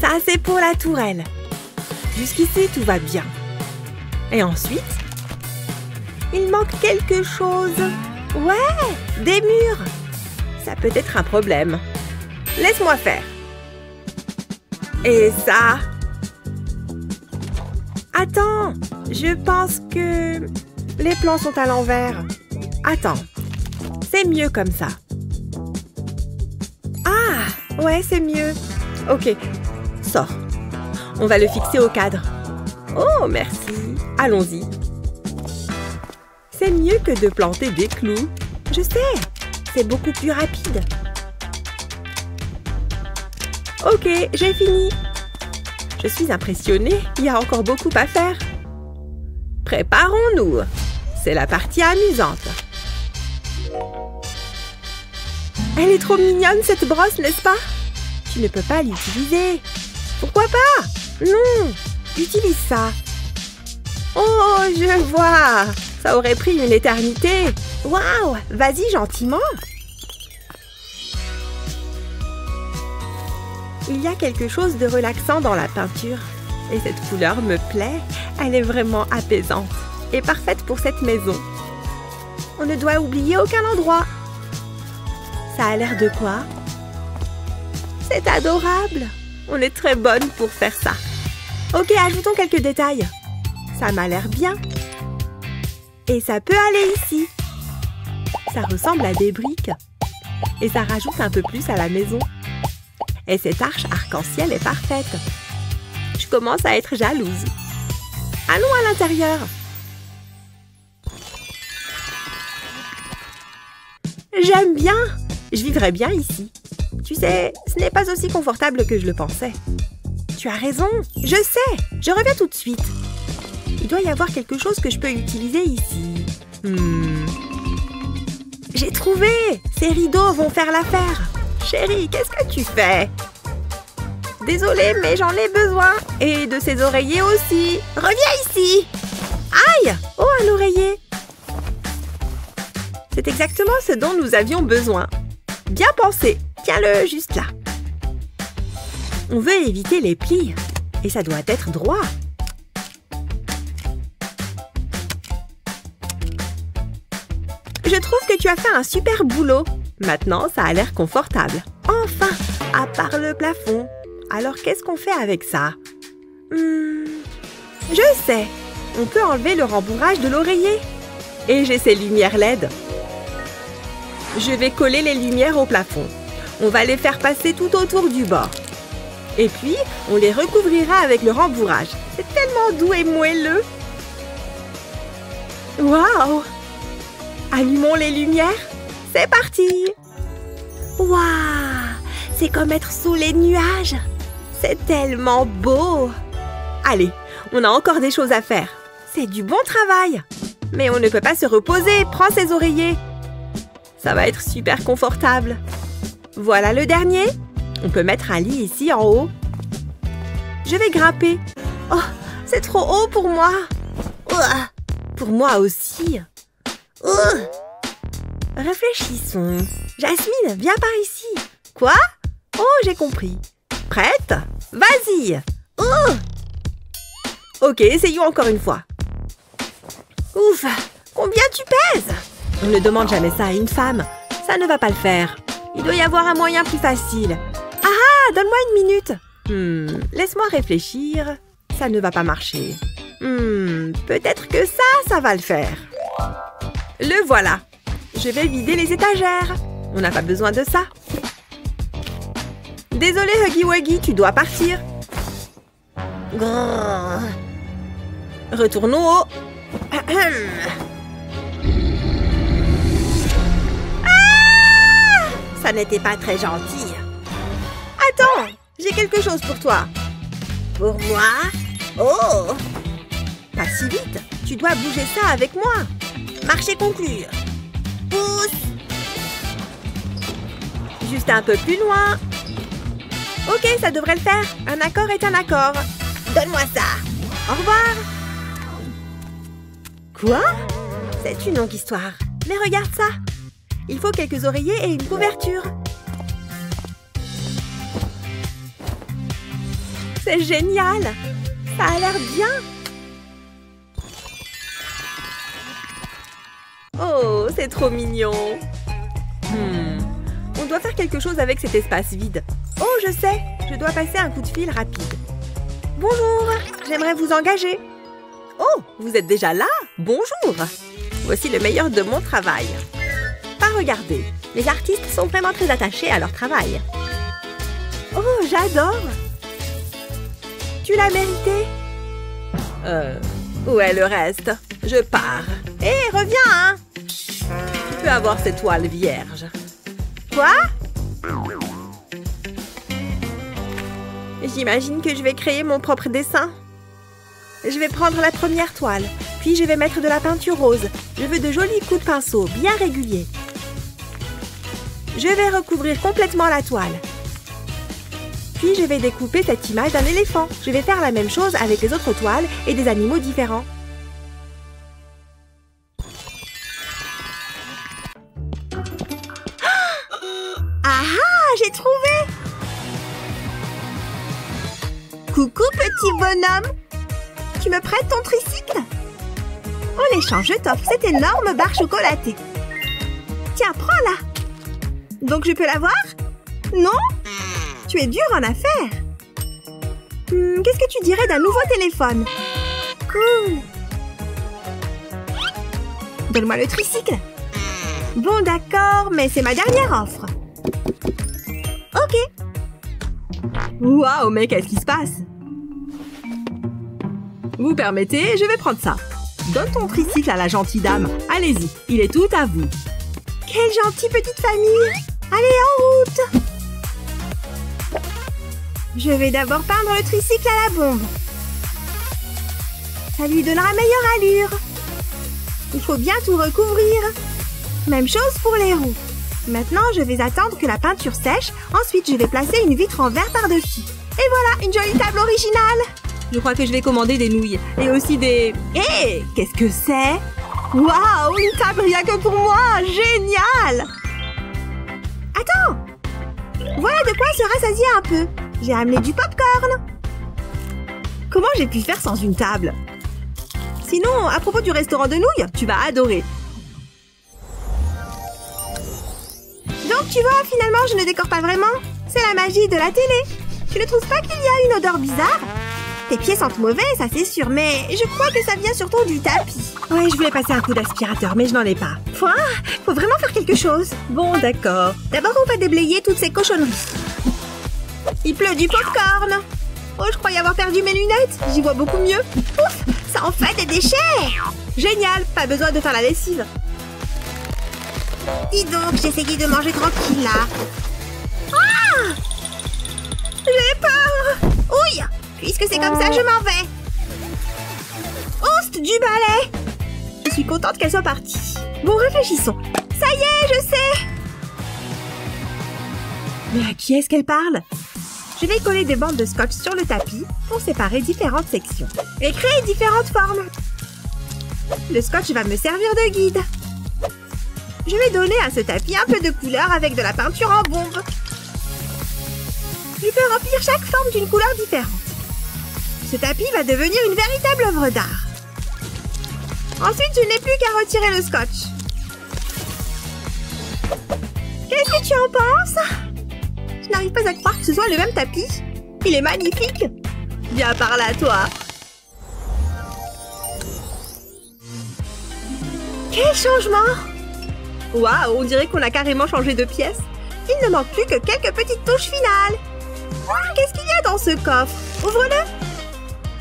Ça, c'est pour la tourelle. Jusqu'ici, tout va bien. Et ensuite, il manque quelque chose. Ouais, des murs. Ça peut être un problème. Laisse-moi faire. Et ça? Attends, je pense que les plans sont à l'envers. Attends, c'est mieux comme ça. Ah, ouais, c'est mieux. Ok, sors. On va le fixer au cadre. Oh, merci. Allons-y. C'est mieux que de planter des clous. Je sais, c'est beaucoup plus rapide. Ok, j'ai fini. Je suis impressionnée. Il y a encore beaucoup à faire. Préparons-nous. C'est la partie amusante. Elle est trop mignonne, cette brosse, n'est-ce pas? Tu ne peux pas l'utiliser. Pourquoi pas? Non, utilise ça. Oh, je vois. Ça aurait pris une éternité. Waouh, vas-y gentiment. Il y a quelque chose de relaxant dans la peinture. Et cette couleur me plaît. Elle est vraiment apaisante et parfaite pour cette maison. On ne doit oublier aucun endroit. Ça a l'air de quoi? C'est adorable. On est très bonne pour faire ça. Ok, ajoutons quelques détails. Ça m'a l'air bien. Et ça peut aller ici. Ça ressemble à des briques. Et ça rajoute un peu plus à la maison. Et cette arche arc-en-ciel est parfaite. Je commence à être jalouse. Allons à l'intérieur. J'aime bien. Je vivrais bien ici. Tu sais, ce n'est pas aussi confortable que je le pensais. Tu as raison. Je sais. Je reviens tout de suite. Il doit y avoir quelque chose que je peux utiliser ici. J'ai trouvé. Ces rideaux vont faire l'affaire. Chérie, qu'est-ce que tu fais? Désolée, mais j'en ai besoin. Et de ces oreillers aussi. Reviens ici. Aïe! Oh, un oreiller. C'est exactement ce dont nous avions besoin. Bien pensé. Tiens-le juste là. On veut éviter les plis. Et ça doit être droit. Je trouve que tu as fait un super boulot. Maintenant, ça a l'air confortable. Enfin, à part le plafond. Alors, qu'est-ce qu'on fait avec ça? Je sais. On peut enlever le rembourrage de l'oreiller. Et j'ai ces lumières LED. Je vais coller les lumières au plafond. On va les faire passer tout autour du bord. Et puis, on les recouvrira avec le rembourrage. C'est tellement doux et moelleux. Waouh! Allumons les lumières. C'est parti! Waouh! C'est comme être sous les nuages. C'est tellement beau. Allez, on a encore des choses à faire. C'est du bon travail. Mais on ne peut pas se reposer. Prends ces oreillers. Ça va être super confortable. Voilà le dernier. On peut mettre un lit ici en haut. Je vais grimper. Oh, c'est trop haut pour moi. Pour moi aussi. Réfléchissons. Jasmine, viens par ici. Quoi? Oh, j'ai compris. Prête? Vas-y. Ok, essayons encore une fois. Ouf, combien tu pèses? On ne demande jamais ça à une femme. Ça ne va pas le faire. Il doit y avoir un moyen plus facile. Ah, donne-moi une minute. Laisse-moi réfléchir. Ça ne va pas marcher. Peut-être que ça va le faire. Le voilà. Je vais vider les étagères. On n'a pas besoin de ça. Désolé, Huggy Wuggy, tu dois partir. Grrr. Retournons au... Ça n'était pas très gentil. Attends, j'ai quelque chose pour toi. Pour moi? Oh! Pas si vite, tu dois bouger ça avec moi. Marché conclu. Pousse. Juste un peu plus loin. Ok, ça devrait le faire. Un accord est un accord. Donne-moi ça. Au revoir. Quoi? C'est une longue histoire. Mais regarde ça. Il faut quelques oreillers et une couverture. C'est génial. Ça a l'air bien. Oh, c'est trop mignon. On doit faire quelque chose avec cet espace vide. Oh, je sais. Je dois passer un coup de fil rapide. Bonjour. J'aimerais vous engager. Oh, vous êtes déjà là? Bonjour. Voici le meilleur de mon travail. Pas regarder. Les artistes sont vraiment très attachés à leur travail. Oh, j'adore. Tu l'as mérité. Où est le reste? Je pars. Hé, reviens, hein? Tu peux avoir cette toile vierge. Quoi? J'imagine que je vais créer mon propre dessin. Je vais prendre la première toile, puis je vais mettre de la peinture rose. Je veux de jolis coups de pinceau, bien réguliers. Je vais recouvrir complètement la toile. Puis je vais découper cette image d'un éléphant. Je vais faire la même chose avec les autres toiles et des animaux différents. Ah, j'ai trouvé! Coucou, petit bonhomme! Tu me prêtes ton tricycle? En échange, je t'offre cette énorme barre chocolatée. Tiens, prends-la! Donc je peux l'avoir? Non? Tu es dur en affaires. Qu'est-ce que tu dirais d'un nouveau téléphone? Cool! Donne-moi le tricycle. Bon, d'accord, mais c'est ma dernière offre. Ok. Waouh, mais qu'est-ce qui se passe? Vous permettez, je vais prendre ça. Donne ton tricycle à la gentille dame. Allez-y, il est tout à vous. Quelle gentille petite famille! Allez, en route! Je vais d'abord peindre le tricycle à la bombe. Ça lui donnera meilleure allure. Il faut bien tout recouvrir. Même chose pour les roues. Maintenant, je vais attendre que la peinture sèche. Ensuite, je vais placer une vitre en verre par-dessus. Et voilà, une jolie table originale. Je crois que je vais commander des nouilles. Et aussi des... Hé, qu'est-ce que c'est? Waouh, une table rien que pour moi. Génial! Attends! Voilà de quoi se rassasier un peu. J'ai amené du popcorn. Comment j'ai pu faire sans une table? Sinon, à propos du restaurant de nouilles, tu vas adorer. Donc, tu vois, finalement, je ne décore pas vraiment. C'est la magie de la télé. Tu ne trouves pas qu'il y a une odeur bizarre? Tes pieds sentent mauvais, ça c'est sûr, mais je crois que ça vient surtout du tapis. Ouais, je voulais passer un coup d'aspirateur, mais je n'en ai pas. Faut vraiment faire quelque chose. Bon, d'accord. D'abord, on va déblayer toutes ces cochonneries. Il pleut du popcorn. Oh, je croyais avoir perdu mes lunettes. J'y vois beaucoup mieux. Ouf, ça en fait des déchets. Génial, pas besoin de faire la lessive. Dis donc, j'essayais de manger tranquille, là. Ah! J'ai peur. Ouille! Puisque c'est comme ça, je m'en vais. Oust du balai. Je suis contente qu'elle soit partie. Bon, réfléchissons. Ça y est, je sais. Mais à qui est-ce qu'elle parle? Je vais coller des bandes de scotch sur le tapis pour séparer différentes sections et créer différentes formes. Le scotch va me servir de guide. Je vais donner à ce tapis un peu de couleur avec de la peinture en bombe. Je peux remplir chaque forme d'une couleur différente. Ce tapis va devenir une véritable œuvre d'art. Ensuite, je n'ai plus qu'à retirer le scotch. Qu'est-ce que tu en penses? Je n'arrive pas à croire que ce soit le même tapis. Il est magnifique. Viens par là, toi. Quel changement! Waouh, on dirait qu'on a carrément changé de pièce. Il ne manque plus que quelques petites touches finales. Qu'est-ce qu'il y a dans ce coffre? Ouvre-le.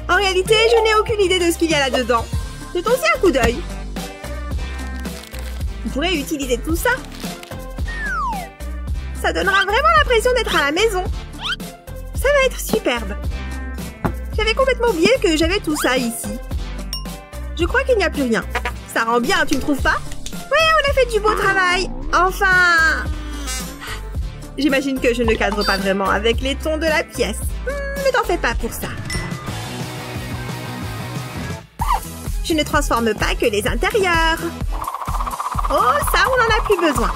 En réalité, je n'ai aucune idée de ce qu'il y a là-dedans. Jetons aussi un coup d'œil. On pourrait utiliser tout ça. Ça donnera vraiment l'impression d'être à la maison. Ça va être superbe. J'avais complètement oublié que j'avais tout ça ici. Je crois qu'il n'y a plus rien. Ça rend bien, tu ne trouves pas? Oui, on a fait du beau travail. Enfin... J'imagine que je ne cadre pas vraiment avec les tons de la pièce. Ne t'en fais pas pour ça. Je ne transforme pas que les intérieurs. Oh, ça, on n'en a plus besoin.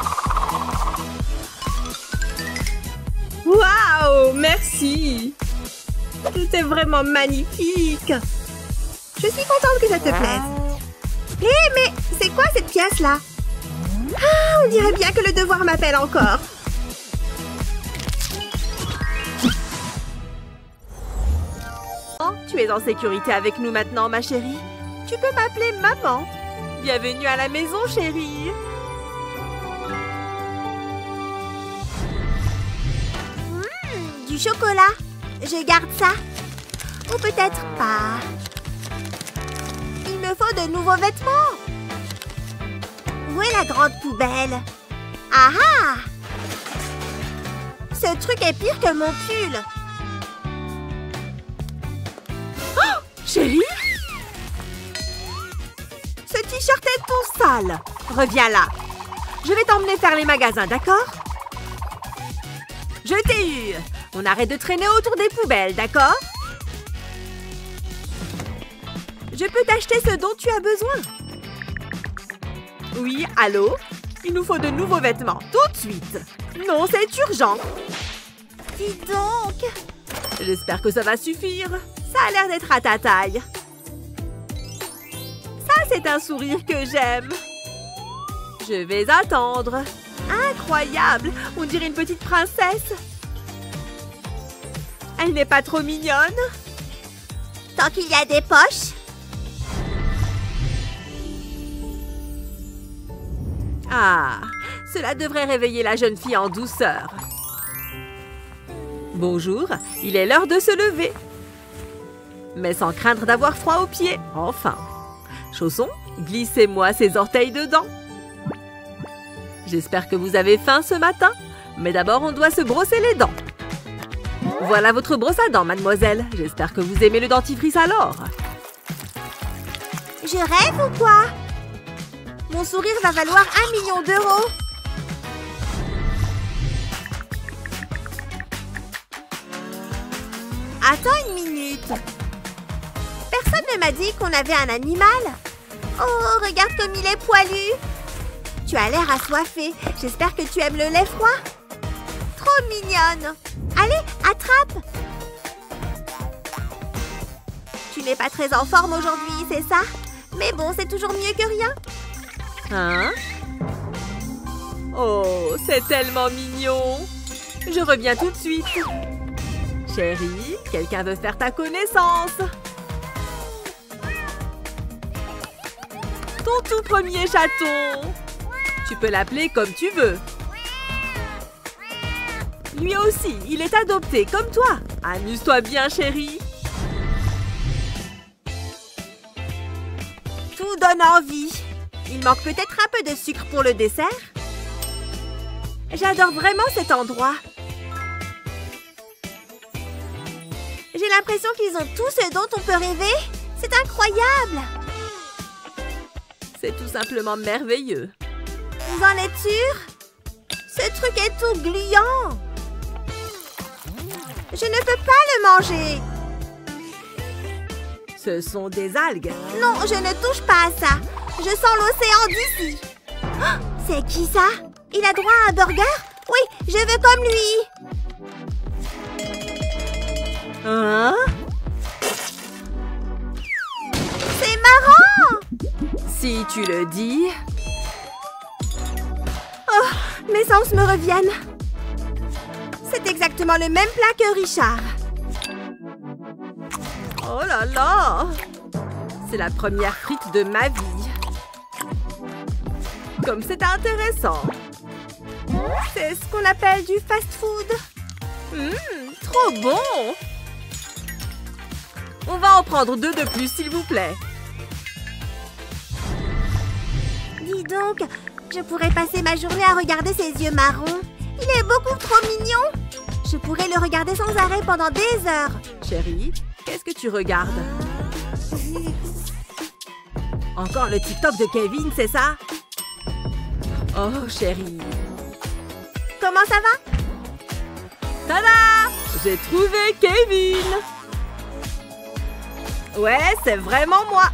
Waouh, merci. Tout est vraiment magnifique. Je suis contente que ça te plaise. Hé, mais c'est quoi cette pièce-là? Ah, on dirait bien que le devoir m'appelle encore. Oh, tu es en sécurité avec nous maintenant, ma chérie. Tu peux m'appeler maman. Bienvenue à la maison, chérie. Du chocolat. Je garde ça. Ou peut-être pas. Il me faut de nouveaux vêtements. Où est la grande poubelle? Ah ah! Ce truc est pire que mon pull. Oh, chérie? Ce t-shirt est tout sale. Reviens là. Je vais t'emmener faire les magasins, d'accord? Je t'ai eu. On arrête de traîner autour des poubelles, d'accord? Je peux t'acheter ce dont tu as besoin. Oui, allô? Il nous faut de nouveaux vêtements, tout de suite. Non, c'est urgent. Dis donc. J'espère que ça va suffire. Ça a l'air d'être à ta taille. Ça, c'est un sourire que j'aime. Je vais attendre. Incroyable! On dirait une petite princesse. Elle n'est pas trop mignonne? Tant qu'il y a des poches. Ah, cela devrait réveiller la jeune fille en douceur. Bonjour, il est l'heure de se lever. Mais sans craindre d'avoir froid aux pieds, enfin. Chaussons, glissez-moi ces orteils dedans. J'espère que vous avez faim ce matin, mais d'abord on doit se brosser les dents. Voilà votre brosse à dents, mademoiselle. J'espère que vous aimez le dentifrice alors. Je rêve ou quoi? Mon sourire va valoir 1 million d'euros. Attends une minute. Personne ne m'a dit qu'on avait un animal. Oh, regarde comme il est poilu. Tu as l'air assoiffé. J'espère que tu aimes le lait froid. Trop mignonne. Allez, attrape. Tu n'es pas très en forme aujourd'hui, c'est ça? Mais bon, c'est toujours mieux que rien. Hein? Oh, c'est tellement mignon. Je reviens tout de suite. Chérie, quelqu'un veut faire ta connaissance. Ton tout premier chaton. Tu peux l'appeler comme tu veux. Lui aussi, il est adopté comme toi. Amuse-toi bien, chérie. Tout donne envie. Il manque peut-être un peu de sucre pour le dessert. J'adore vraiment cet endroit. J'ai l'impression qu'ils ont tout ce dont on peut rêver. C'est incroyable. C'est tout simplement merveilleux. Vous en êtes sûr? Ce truc est tout gluant. Je ne peux pas le manger. Ce sont des algues. Non, je ne touche pas à ça. Je sens l'océan d'ici. Oh, c'est qui ça? Il a droit à un burger? Oui, je veux comme lui. Hein? C'est marrant! Si tu le dis. Oh, mes sens me reviennent. C'est exactement le même plat que Richard. Oh là là! C'est la première frite de ma vie. Comme c'est intéressant. C'est ce qu'on appelle du fast-food. Trop bon! On va en prendre 2 de plus, s'il vous plaît. Dis donc, je pourrais passer ma journée à regarder ses yeux marrons. Il est beaucoup trop mignon. Je pourrais le regarder sans arrêt pendant des heures. Chérie, qu'est-ce que tu regardes? Encore le TikTok de Kevin, c'est ça? Oh, chérie. Comment ça va? Tada! J'ai trouvé Kevin! Ouais, c'est vraiment moi!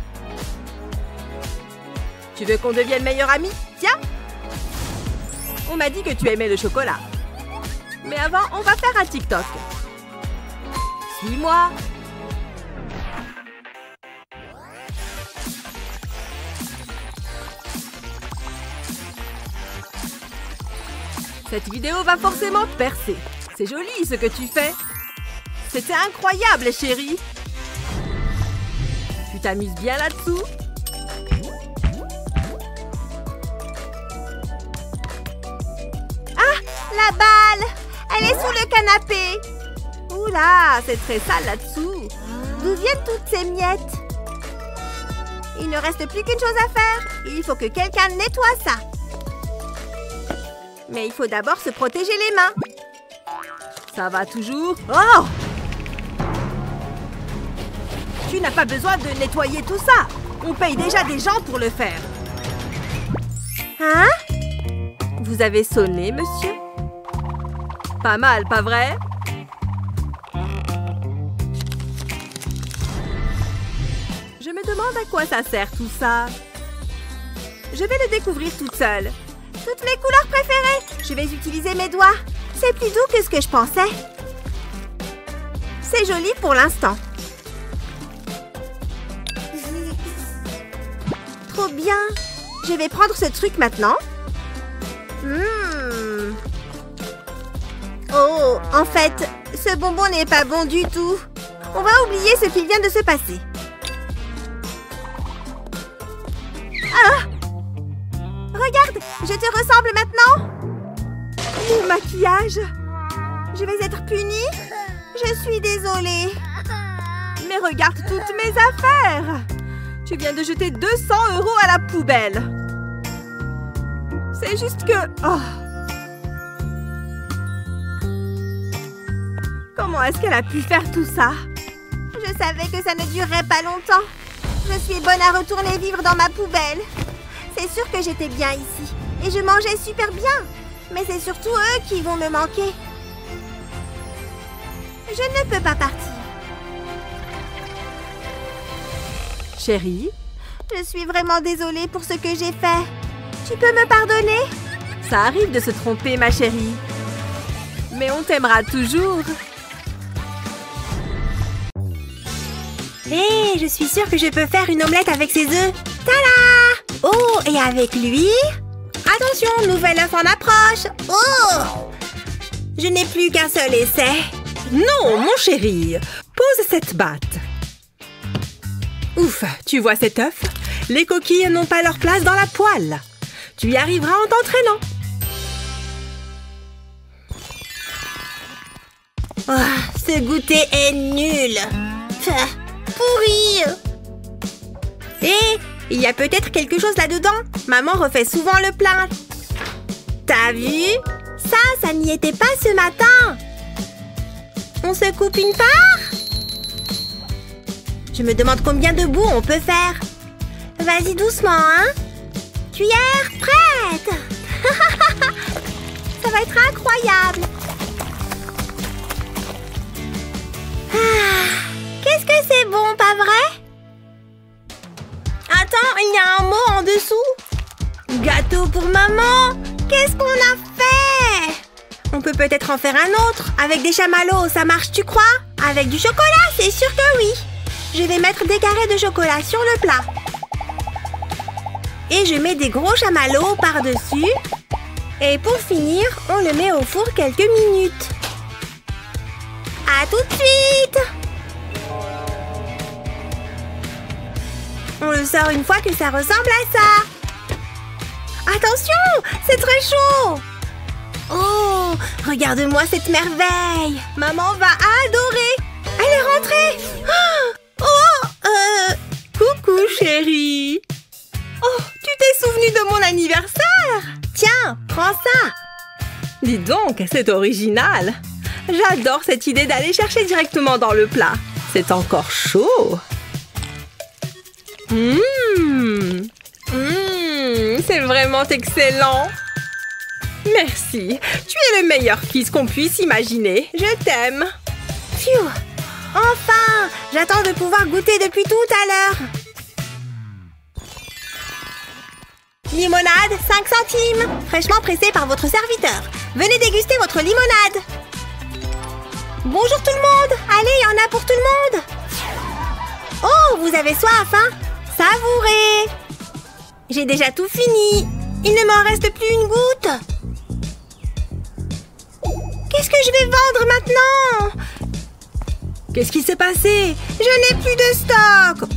Tu veux qu'on devienne meilleurs amis? Tiens! On m'a dit que tu aimais le chocolat. Mais avant, on va faire un TikTok. Suis-moi! Cette vidéo va forcément te percer. C'est joli ce que tu fais. C'était incroyable, chérie. Tu t'amuses bien là-dessous? Ah, la balle! Elle est sous le canapé. Oula, c'est très sale là-dessous. D'où viennent toutes ces miettes? Il ne reste plus qu'une chose à faire. Il faut que quelqu'un nettoie ça. Mais il faut d'abord se protéger les mains. Ça va toujours? Oh! Tu n'as pas besoin de nettoyer tout ça. On paye déjà des gens pour le faire. Hein? Vous avez sonné, monsieur? Pas mal, pas vrai? Je me demande à quoi ça sert tout ça. Je vais le découvrir toute seule. Toutes mes couleurs préférées. Je vais utiliser mes doigts. C'est plus doux que ce que je pensais. C'est joli pour l'instant. Trop bien. Je vais prendre ce truc maintenant. Oh, en fait, ce bonbon n'est pas bon du tout. On va oublier ce qui vient de se passer. Ah! Regarde, je te ressemble maintenant. Mon maquillage. Je vais être punie. Je suis désolée. Mais regarde toutes mes affaires. Tu viens de jeter 200 € à la poubelle. C'est juste que... Oh. Comment est-ce qu'elle a pu faire tout ça? Je savais que ça ne durerait pas longtemps. Je suis bonne à retourner vivre dans ma poubelle. C'est sûr que j'étais bien ici. Et je mangeais super bien. Mais c'est surtout eux qui vont me manquer. Je ne peux pas partir. Chérie? Je suis vraiment désolée pour ce que j'ai fait. Tu peux me pardonner? Ça arrive de se tromper, ma chérie. Mais on t'aimera toujours. Hé, je suis sûre que je peux faire une omelette avec ces œufs. Tada! Oh, et avec lui? Attention, nouvel œuf en approche. Oh! Je n'ai plus qu'un seul essai. Non, mon chéri. Pose cette batte. Ouf, tu vois cet œuf? Les coquilles n'ont pas leur place dans la poêle. Tu y arriveras en t'entraînant. Oh, ce goûter est nul. Pourri. Et il y a peut-être quelque chose là-dedans. Maman refait souvent le plein. T'as vu? Ça n'y était pas ce matin. On se coupe une part? Je me demande combien de bouts on peut faire. Vas-y doucement, hein? Cuillère prête. Ça va être incroyable. Qu'est-ce que c'est bon, pas vrai? Attends, il y a un mot en dessous. Gâteau pour maman. Qu'est-ce qu'on a fait? On peut peut-être en faire un autre. Avec des chamallows, ça marche, tu crois? Avec du chocolat, c'est sûr que oui. Je vais mettre des carrés de chocolat sur le plat. Et je mets des gros chamallows par-dessus. Et pour finir, on le met au four quelques minutes. À tout de suite! On le sort une fois que ça ressemble à ça. Attention, c'est très chaud. Oh, regarde-moi cette merveille. Maman va adorer. Elle est rentrée. Coucou, chérie. Oh, tu t'es souvenu de mon anniversaire? Tiens, prends ça. Dis donc, c'est original. J'adore cette idée d'aller chercher directement dans le plat. C'est encore chaud. C'est vraiment excellent. Merci. Tu es le meilleur fils qu'on puisse imaginer. Je t'aime. Phew. Enfin, j'attends de pouvoir goûter depuis tout à l'heure. Limonade, 5 centimes. Fraîchement pressée par votre serviteur. Venez déguster votre limonade. Bonjour tout le monde. Allez, il y en a pour tout le monde. Oh, vous avez soif, hein? Savourez. J'ai déjà tout fini. Il ne m'en reste plus une goutte. Qu'est-ce que je vais vendre maintenant? Qu'est-ce qui s'est passé? Je n'ai plus de stock.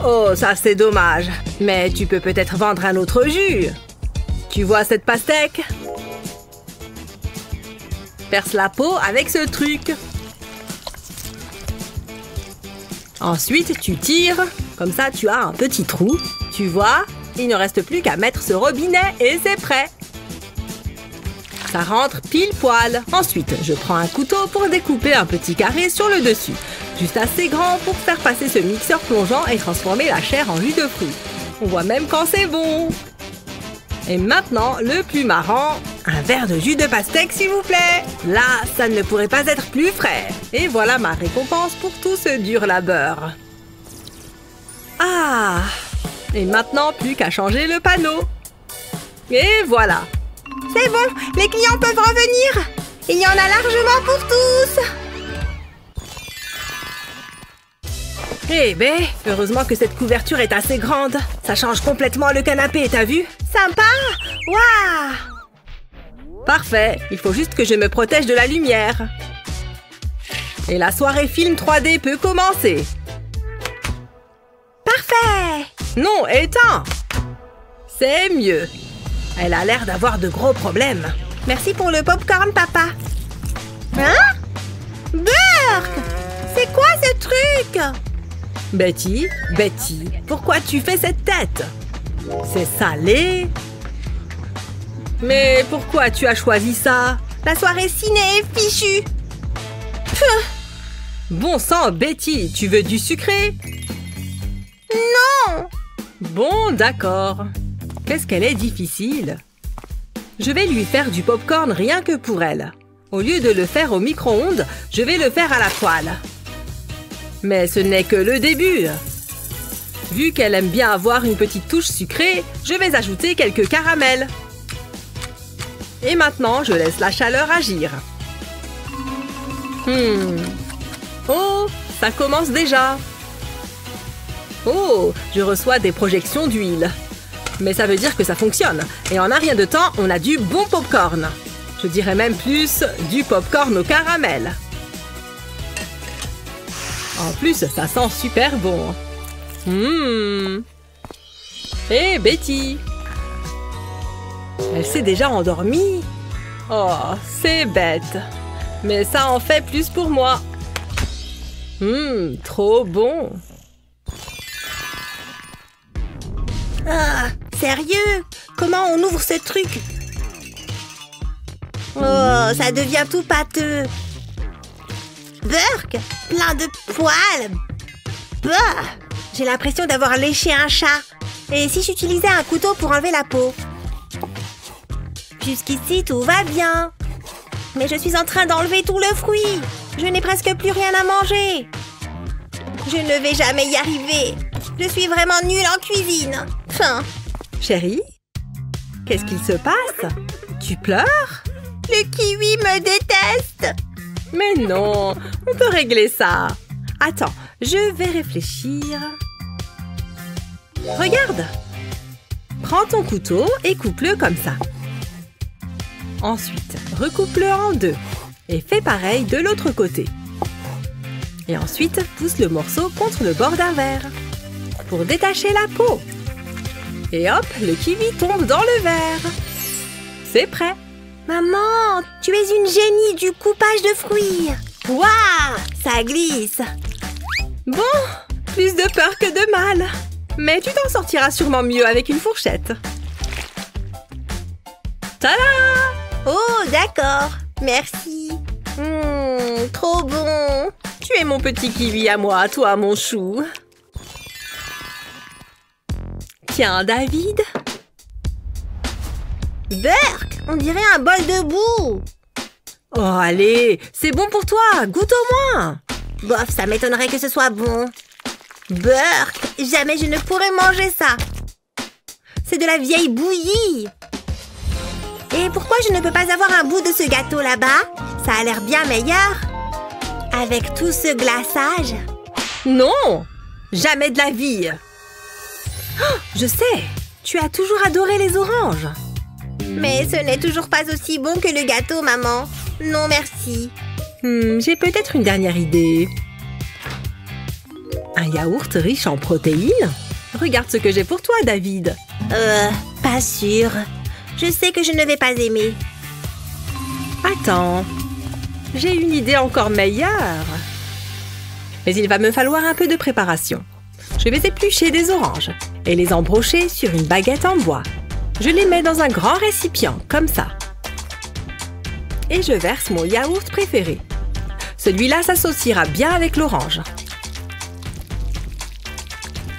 Oh, ça c'est dommage. Mais tu peux peut-être vendre un autre jus. Tu vois cette pastèque? Perce la peau avec ce truc. Ensuite, tu tires. Comme ça, tu as un petit trou. Tu vois? Il ne reste plus qu'à mettre ce robinet et c'est prêt. Ça rentre pile poil. Ensuite, je prends un couteau pour découper un petit carré sur le dessus. Juste assez grand pour faire passer ce mixeur plongeant et transformer la chair en jus de fruits. On voit même quand c'est bon. Et maintenant, le plus marrant, un verre de jus de pastèque, s'il vous plaît. Là, ça ne pourrait pas être plus frais. Et voilà ma récompense pour tout ce dur labeur. Ah! Et maintenant, plus qu'à changer le panneau. Et voilà. C'est bon, les clients peuvent revenir. Il y en a largement pour tous. Eh ben, heureusement que cette couverture est assez grande. Ça change complètement le canapé, t'as vu? Sympa. Waouh. Parfait, il faut juste que je me protège de la lumière. Et la soirée film 3D peut commencer. Parfait. Non, éteins. C'est mieux. Elle a l'air d'avoir de gros problèmes. Merci pour le popcorn, papa. Hein? Burk! C'est quoi ce truc? Betty, pourquoi tu fais cette tête? C'est salé. Mais pourquoi tu as choisi ça? La soirée ciné est fichue. Bon sang, Betty, tu veux du sucré? Non! Bon, d'accord. Qu'est-ce qu'elle est difficile. Je vais lui faire du popcorn rien que pour elle. Au lieu de le faire au micro-ondes, je vais le faire à la poêle. Mais ce n'est que le début. Vu qu'elle aime bien avoir une petite touche sucrée, je vais ajouter quelques caramels. Et maintenant, je laisse la chaleur agir. Oh, ça commence déjà. Oh, je reçois des projections d'huile. Mais ça veut dire que ça fonctionne. Et en un rien de temps, on a du bon popcorn. Je dirais même plus du popcorn au caramel. En plus, ça sent super bon. Hé, Betty! Elle s'est déjà endormie. Oh, c'est bête. Mais ça en fait plus pour moi. Trop bon. Ah, sérieux? Comment on ouvre ce truc? Oh, ça devient tout pâteux. Burk, plein de poils. Bah, j'ai l'impression d'avoir léché un chat. Et si j'utilisais un couteau pour enlever la peau? Jusqu'ici, tout va bien. Mais je suis en train d'enlever tout le fruit. Je n'ai presque plus rien à manger. Je ne vais jamais y arriver. Je suis vraiment nulle en cuisine. Enfin. Chérie, qu'est-ce qu'il se passe? Tu pleures? Le kiwi me déteste. Mais non, on peut régler ça. Attends, je vais réfléchir. Regarde. Prends ton couteau et coupe-le comme ça. Ensuite, recoupe-le en deux et fais pareil de l'autre côté. Et ensuite, pousse le morceau contre le bord d'un verre pour détacher la peau. Et hop, le kiwi tombe dans le verre. C'est prêt. Maman, tu es une génie du coupage de fruits. Waouh, ça glisse. Bon, plus de peur que de mal. Mais tu t'en sortiras sûrement mieux avec une fourchette. Tada! Oh, d'accord. Merci. Trop bon. Tu es mon petit kiwi à moi, toi, mon chou. Tiens, David. Burk, on dirait un bol de boue. Oh, allez, c'est bon pour toi. Goûte au moins. Bof, ça m'étonnerait que ce soit bon. Burk, jamais je ne pourrais manger ça. C'est de la vieille bouillie. Et pourquoi je ne peux pas avoir un bout de ce gâteau là-bas? Ça a l'air bien meilleur. Avec tout ce glaçage. Non, jamais de la vie. Oh, je sais, tu as toujours adoré les oranges. Mais ce n'est toujours pas aussi bon que le gâteau, maman. Non, merci. J'ai peut-être une dernière idée. Un yaourt riche en protéines? Regarde ce que j'ai pour toi, David. Pas sûr. Je sais que je ne vais pas aimer. Attends, j'ai une idée encore meilleure. Mais il va me falloir un peu de préparation. Je vais éplucher des oranges et les embrocher sur une baguette en bois. Je les mets dans un grand récipient, comme ça. Et je verse mon yaourt préféré. Celui-là s'associera bien avec l'orange.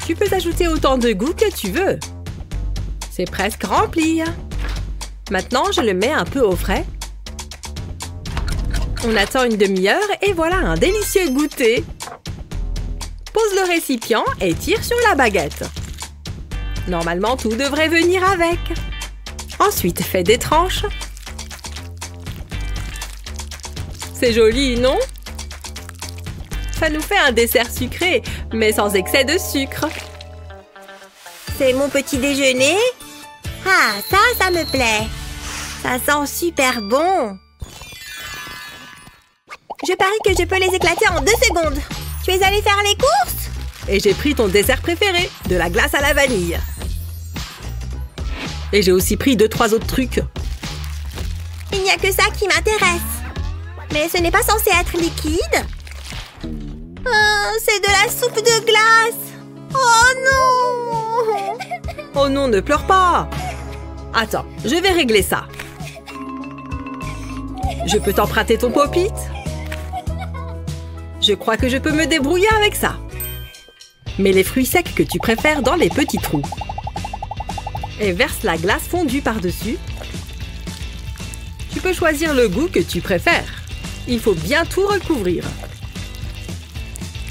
Tu peux ajouter autant de goût que tu veux. C'est presque rempli. Maintenant, je le mets un peu au frais. On attend une demi-heure et voilà un délicieux goûter. Pose le récipient et tire sur la baguette. Normalement, tout devrait venir avec. Ensuite, fais des tranches. C'est joli, non? Ça nous fait un dessert sucré, mais sans excès de sucre. C'est mon petit déjeuner? Ah, ça me plaît. Ça sent super bon. Je parie que je peux les éclater en 2 secondes. Tu es allé faire les courses? Et j'ai pris ton dessert préféré, de la glace à la vanille. Et j'ai aussi pris 2-3 autres trucs. Il n'y a que ça qui m'intéresse. Mais ce n'est pas censé être liquide? C'est de la soupe de glace. Oh non! Oh non, ne pleure pas. Attends, je vais régler ça. Je peux t'emprunter ton pop-it? Je crois que je peux me débrouiller avec ça. Mets les fruits secs que tu préfères dans les petits trous. Et verse la glace fondue par-dessus. Tu peux choisir le goût que tu préfères. Il faut bien tout recouvrir.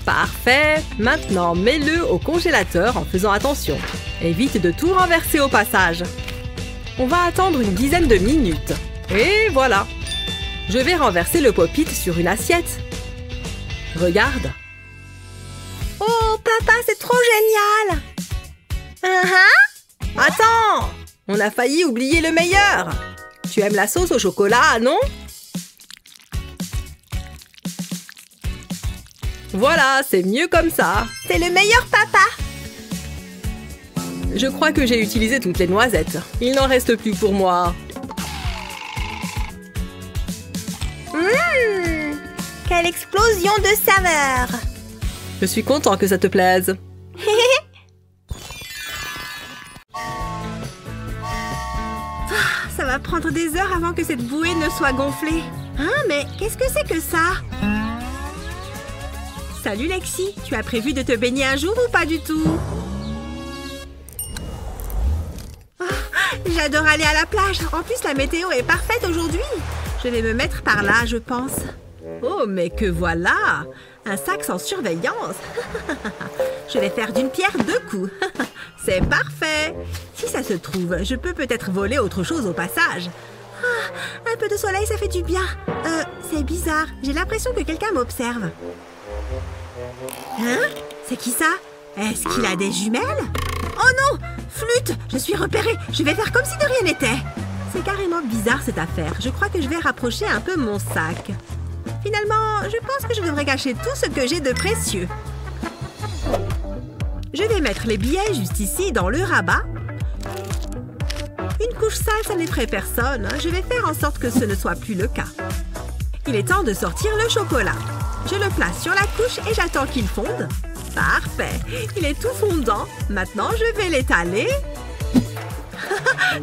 Parfait. Maintenant, mets-le au congélateur en faisant attention. Évite de tout renverser au passage. On va attendre une dizaine de minutes. Et voilà. Je vais renverser le pop-it sur une assiette. Regarde. Oh, papa, c'est trop génial! Attends! On a failli oublier le meilleur! Tu aimes la sauce au chocolat, non? Voilà, c'est mieux comme ça. C'est le meilleur papa. Je crois que j'ai utilisé toutes les noisettes. Il n'en reste plus pour moi. Quelle explosion de saveurs. Je suis content que ça te plaise. Ça va prendre des heures avant que cette bouée ne soit gonflée. Hein, mais qu'est-ce que c'est que ça? Salut Lexi, tu as prévu de te baigner un jour ou pas du tout? Oh, j'adore aller à la plage. En plus, la météo est parfaite aujourd'hui. Je vais me mettre par là, je pense. Oh, mais que voilà! Un sac sans surveillance. Je vais faire d'une pierre deux coups. C'est parfait. Si ça se trouve, je peux peut-être voler autre chose au passage. Ah, un peu de soleil, ça fait du bien. C'est bizarre. J'ai l'impression que quelqu'un m'observe. Hein? C'est qui ça? Est-ce qu'il a des jumelles? Oh non! Flûte! Je suis repérée. Je vais faire comme si de rien n'était. C'est carrément bizarre cette affaire. Je crois que je vais rapprocher un peu mon sac. Finalement, je pense que je devrais cacher tout ce que j'ai de précieux. Je vais mettre les billets juste ici, dans le rabat. Une couche sale, ça n'effraie personne. Je vais faire en sorte que ce ne soit plus le cas. Il est temps de sortir le chocolat. Je le place sur la couche et j'attends qu'il fonde. Parfait. Il est tout fondant. Maintenant, je vais l'étaler.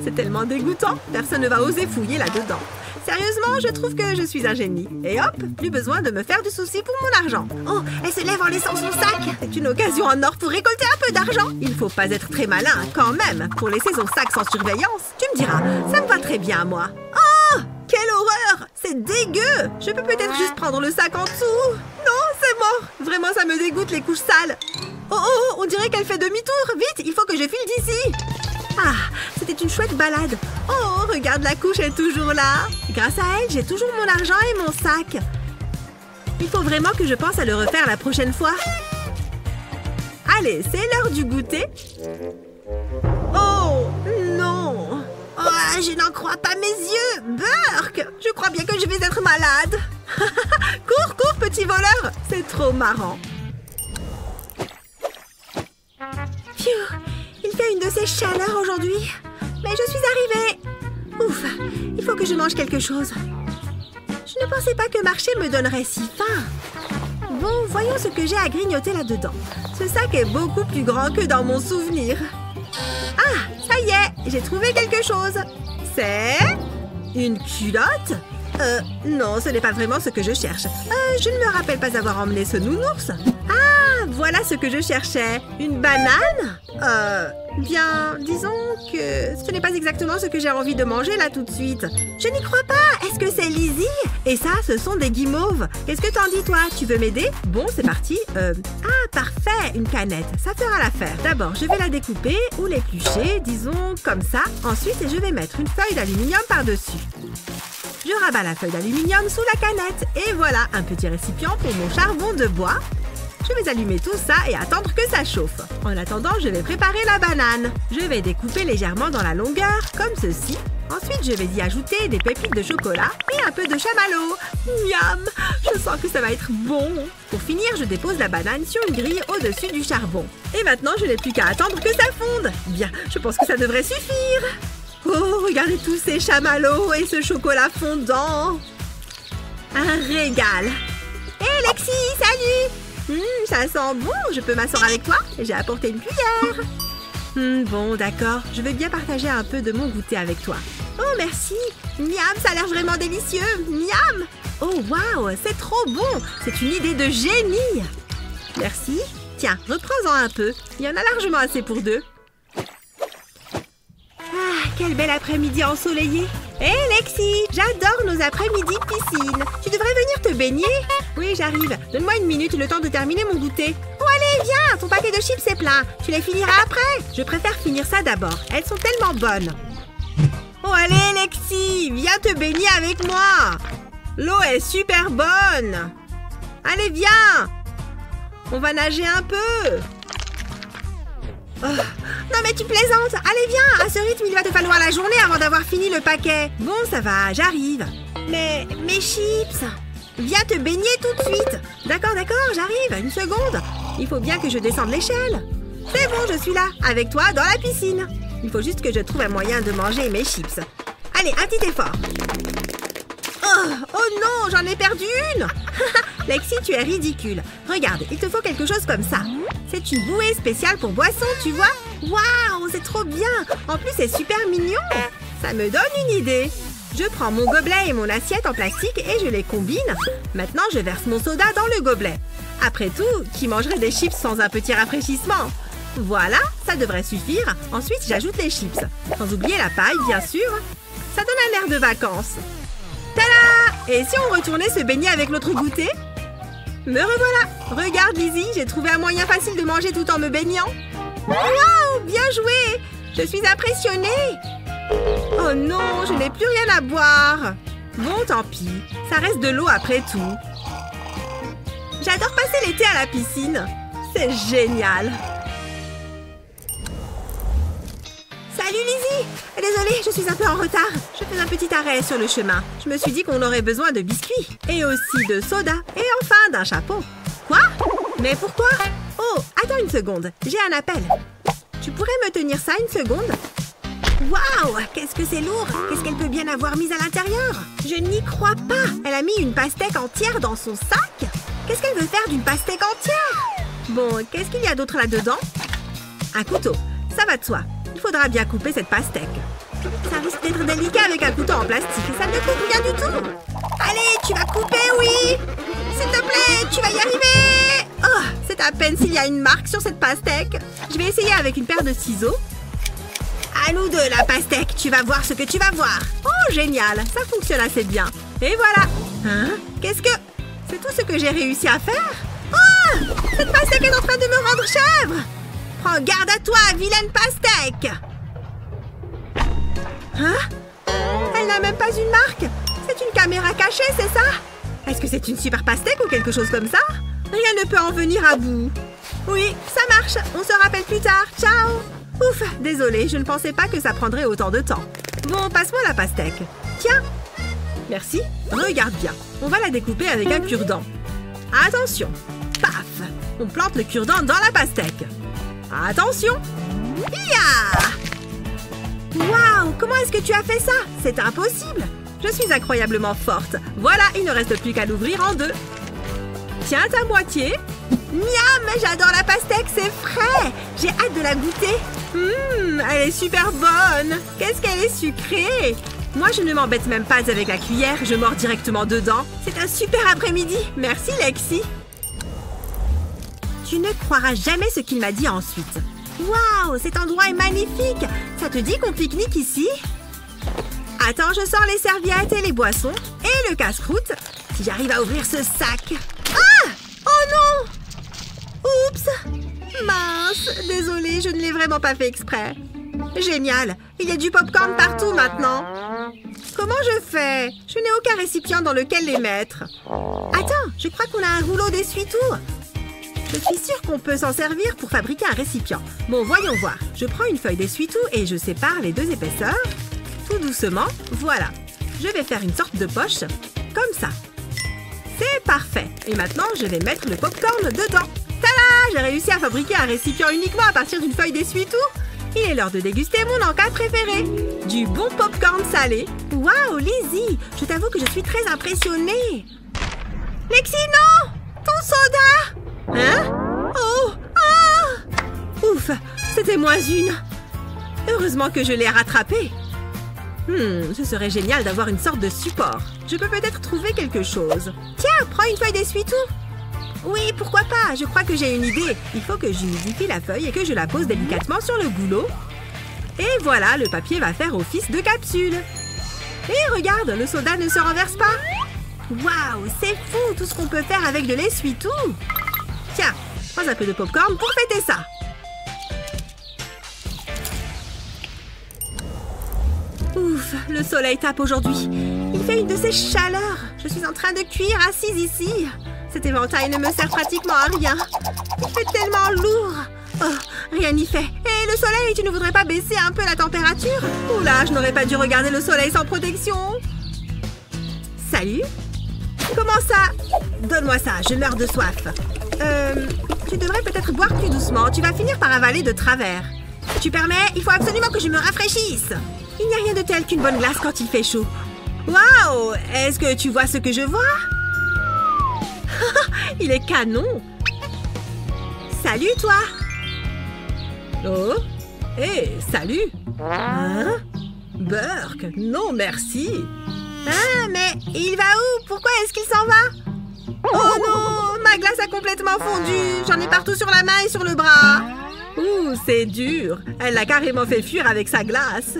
C'est tellement dégoûtant. Personne ne va oser fouiller là-dedans. Sérieusement, je trouve que je suis un génie. Et hop, plus besoin de me faire du souci pour mon argent. Oh, elle se lève en laissant son sac. C'est une occasion en or pour récolter un peu d'argent. Il faut pas être très malin, quand même, pour laisser son sac sans surveillance. Tu me diras, ça me va très bien, moi. Oh, quelle horreur! C'est dégueu! Je peux peut-être juste prendre le sac en dessous. Non, c'est mort. Vraiment, ça me dégoûte, les couches sales. Oh, oh, on dirait qu'elle fait demi-tour. Vite, il faut que je file d'ici. Ah, c'était une chouette balade. Oh, regarde, la couche est toujours là. Grâce à elle, j'ai toujours mon argent et mon sac. Il faut vraiment que je pense à le refaire la prochaine fois. Allez, c'est l'heure du goûter. Oh, non. Oh, je n'en crois pas mes yeux. Burk, je crois bien que je vais être malade. Cours, cours, petit voleur. C'est trop marrant. Phew. Il fait une de ces chaleurs aujourd'hui. Mais je suis arrivée. Ouf, il faut que je mange quelque chose. Je ne pensais pas que marcher me donnerait si faim. Bon, voyons ce que j'ai à grignoter là-dedans. Ce sac est beaucoup plus grand que dans mon souvenir. Ah, ça y est, j'ai trouvé quelque chose. C'est une culotte? Non, ce n'est pas vraiment ce que je cherche. Je ne me rappelle pas avoir emmené ce nounours. Ah, voilà ce que je cherchais. Une banane? Bien, disons que ce n'est pas exactement ce que j'ai envie de manger là tout de suite. Je n'y crois pas. Est-ce que c'est Lizzie? Et ça, ce sont des guimauves. Qu'est-ce que t'en dis, toi? Tu veux m'aider? Bon, c'est parti. Ah, parfait. Une canette. Ça fera l'affaire. D'abord, je vais la découper ou l'éplucher, disons comme ça. Ensuite, je vais mettre une feuille d'aluminium par-dessus. Je rabats la feuille d'aluminium sous la canette. Et voilà, un petit récipient pour mon charbon de bois. Je vais allumer tout ça et attendre que ça chauffe. En attendant, je vais préparer la banane. Je vais découper légèrement dans la longueur, comme ceci. Ensuite, je vais y ajouter des pépites de chocolat et un peu de chamallow. Miam! Je sens que ça va être bon. Pour finir, je dépose la banane sur une grille au-dessus du charbon. Et maintenant, je n'ai plus qu'à attendre que ça fonde. Bien, je pense que ça devrait suffire. Oh, regardez tous ces chamallows et ce chocolat fondant. Un régal. Hé, Lexi, salut! Ça sent bon, je peux m'asseoir avec toi? J'ai apporté une cuillère. Bon, d'accord, je veux bien partager un peu de mon goûter avec toi. Oh, merci. Miam, ça a l'air vraiment délicieux. Miam. Oh, waouh, c'est trop bon. C'est une idée de génie. Merci. Tiens, reprends-en un peu. Il y en a largement assez pour deux. Ah, quel bel après-midi ensoleillé. Hé, Lexi, j'adore nos après-midi piscine. Tu devrais venir te baigner. Oui, j'arrive. Donne-moi une minute, le temps de terminer mon goûter. Oh, allez, viens, ton paquet de chips est plein. Tu les finiras après. Je préfère finir ça d'abord. Elles sont tellement bonnes. Oh, allez, Lexi, viens te baigner avec moi. L'eau est super bonne. Allez, viens. On va nager un peu. Oh. Non mais tu plaisantes. Allez viens, à ce rythme il va te falloir la journée avant d'avoir fini le paquet. Bon ça va, j'arrive. Mais mes chips. Viens te baigner tout de suite. D'accord, j'arrive. Une seconde. Il faut bien que je descende l'échelle. C'est bon, je suis là, avec toi dans la piscine. Il faut juste que je trouve un moyen de manger mes chips. Allez, un petit effort. Oh non, j'en ai perdu une. Lexi, tu es ridicule. Regarde, il te faut quelque chose comme ça. C'est une bouée spéciale pour boissons, tu vois? Waouh, c'est trop bien. En plus, c'est super mignon. Ça me donne une idée. Je prends mon gobelet et mon assiette en plastique et je les combine. Maintenant, je verse mon soda dans le gobelet. Après tout, qui mangerait des chips sans un petit rafraîchissement? Voilà, ça devrait suffire. Ensuite, j'ajoute les chips. Sans oublier la paille, bien sûr. Ça donne un air de vacances. Tada! Et si on retournait se baigner avec notre goûter? Me revoilà! Regarde, Lizzie, j'ai trouvé un moyen facile de manger tout en me baignant. Waouh! Bien joué! Je suis impressionnée! Oh non, je n'ai plus rien à boire. Bon, tant pis. Ça reste de l'eau après tout. J'adore passer l'été à la piscine. C'est génial. Salut Lizzie! Désolée, je suis un peu en retard. Je fais un petit arrêt sur le chemin. Je me suis dit qu'on aurait besoin de biscuits. Et aussi de soda. Et enfin d'un chapeau. Quoi? Mais pourquoi? Oh, attends une seconde. J'ai un appel. Tu pourrais me tenir ça une seconde? Waouh! Qu'est-ce que c'est lourd! Qu'est-ce qu'elle peut bien avoir mis à l'intérieur? Je n'y crois pas! Elle a mis une pastèque entière dans son sac? Qu'est-ce qu'elle veut faire d'une pastèque entière? Bon, qu'est-ce qu'il y a d'autre là-dedans? Un couteau. Ça va de soi. Il faudra bien couper cette pastèque. Ça risque d'être délicat avec un couteau en plastique et ça ne coûte rien du tout. Allez, tu vas couper, oui! S'il te plaît, tu vas y arriver! Oh, c'est à peine s'il y a une marque sur cette pastèque. Je vais essayer avec une paire de ciseaux. À nous deux, la pastèque. Tu vas voir ce que tu vas voir. Oh, génial. Ça fonctionne assez bien. Et voilà. Hein? Qu'est-ce que... C'est tout ce que j'ai réussi à faire? Oh! Cette pastèque est en train de me rendre chèvre! Prends garde à toi, vilaine pastèque! Hein? Elle n'a même pas une marque. C'est une caméra cachée, c'est ça? Est-ce que c'est une super pastèque ou quelque chose comme ça? Rien ne peut en venir à bout. Oui, ça marche. On se rappelle plus tard. Ciao! Ouf, désolée, je ne pensais pas que ça prendrait autant de temps. Bon, passe-moi la pastèque. Tiens. Merci. Regarde bien. On va la découper avec un cure-dent. Attention. Paf. On plante le cure-dent dans la pastèque. Attention. Ya! Waouh, comment est-ce que tu as fait ça? C'est impossible. Je suis incroyablement forte. Voilà, il ne reste plus qu'à l'ouvrir en deux. Tiens ta moitié. Miam, j'adore la pastèque, c'est frais. J'ai hâte de la goûter. Elle est super bonne. Qu'est-ce qu'elle est sucrée. Moi, je ne m'embête même pas avec la cuillère. Je mords directement dedans. C'est un super après-midi. Merci, Lexi. Tu ne croiras jamais ce qu'il m'a dit ensuite. Waouh, cet endroit est magnifique. Ça te dit qu'on pique-nique ici? Attends, je sors les serviettes et les boissons. Et le casse-croûte. Si j'arrive à ouvrir ce sac. Ah! Oh non! Oups! Mince! Désolée, je ne l'ai vraiment pas fait exprès. Génial! Il y a du popcorn partout maintenant. Comment je fais? Je n'ai aucun récipient dans lequel les mettre. Attends, je crois qu'on a un rouleau d'essuie-tout. Je suis sûre qu'on peut s'en servir pour fabriquer un récipient. Bon, voyons voir. Je prends une feuille d'essuie-tout et je sépare les deux épaisseurs. Tout doucement, voilà. Je vais faire une sorte de poche, comme ça. C'est parfait. Et maintenant, je vais mettre le popcorn dedans. Tada! J'ai réussi à fabriquer un récipient uniquement à partir d'une feuille d'essuie-tout. Il est l'heure de déguster mon encas préféré. Du bon popcorn salé. Waouh, Lizzie! Je t'avoue que je suis très impressionnée. Lexi, non! Ton soda! Hein? Oh! Ah! Ouf! C'était moins une. Heureusement que je l'ai rattrapé. Ce serait génial d'avoir une sorte de support. Je peux peut-être trouver quelque chose. Tiens, prends une feuille d'essuie-tout. Oui, pourquoi pas? Je crois que j'ai une idée. Il faut que j'humidifie la feuille et que je la pose délicatement sur le goulot. Et voilà, le papier va faire office de capsule. Et regarde, le soda ne se renverse pas. Waouh, c'est fou tout ce qu'on peut faire avec de l'essuie-tout. Tiens, prends un peu de popcorn pour fêter ça. Ouf, le soleil tape aujourd'hui. Il fait une de ces chaleurs. Je suis en train de cuire assise ici. Cet éventail ne me sert pratiquement à rien. Il fait tellement lourd. Oh, rien n'y fait. Et le soleil, tu ne voudrais pas baisser un peu la température? Oula, je n'aurais pas dû regarder le soleil sans protection. Salut. Comment ça? Donne-moi ça, je meurs de soif. Tu devrais peut-être boire plus doucement. Tu vas finir par avaler de travers. Tu permets? Il faut absolument que je me rafraîchisse. Il n'y a rien de tel qu'une bonne glace quand il fait chaud. Waouh! Est-ce que tu vois ce que je vois? Il est canon! Salut, toi! Oh! Hé, salut! Hein? Burke? Non, merci! Ah, mais il va où? Pourquoi est-ce qu'il s'en va? Oh non! Ma glace a complètement fondu! J'en ai partout sur la main et sur le bras! Ouh, c'est dur! Elle l'a carrément fait fuir avec sa glace!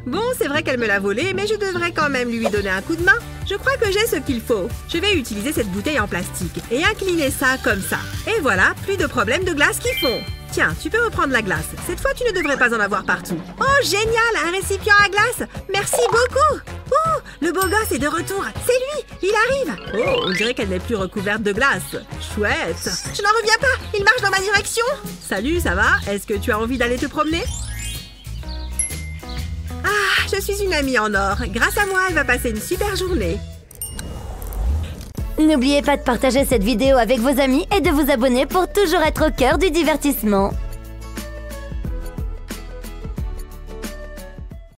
Bon, c'est vrai qu'elle me l'a volé, mais je devrais quand même lui donner un coup de main. Je crois que j'ai ce qu'il faut. Je vais utiliser cette bouteille en plastique et incliner ça comme ça. Et voilà, plus de problèmes de glace qui fond. Tiens, tu peux reprendre la glace. Cette fois, tu ne devrais pas en avoir partout. Oh, génial! Un récipient à glace! Merci beaucoup! Oh, le beau gosse est de retour. C'est lui! Il arrive! Oh, on dirait qu'elle n'est plus recouverte de glace. Chouette! Je n'en reviens pas! Il marche dans ma direction! Salut, ça va? Est-ce que tu as envie d'aller te promener? Ah, je suis une amie en or. Grâce à moi, elle va passer une super journée. N'oubliez pas de partager cette vidéo avec vos amis et de vous abonner pour toujours être au cœur du divertissement.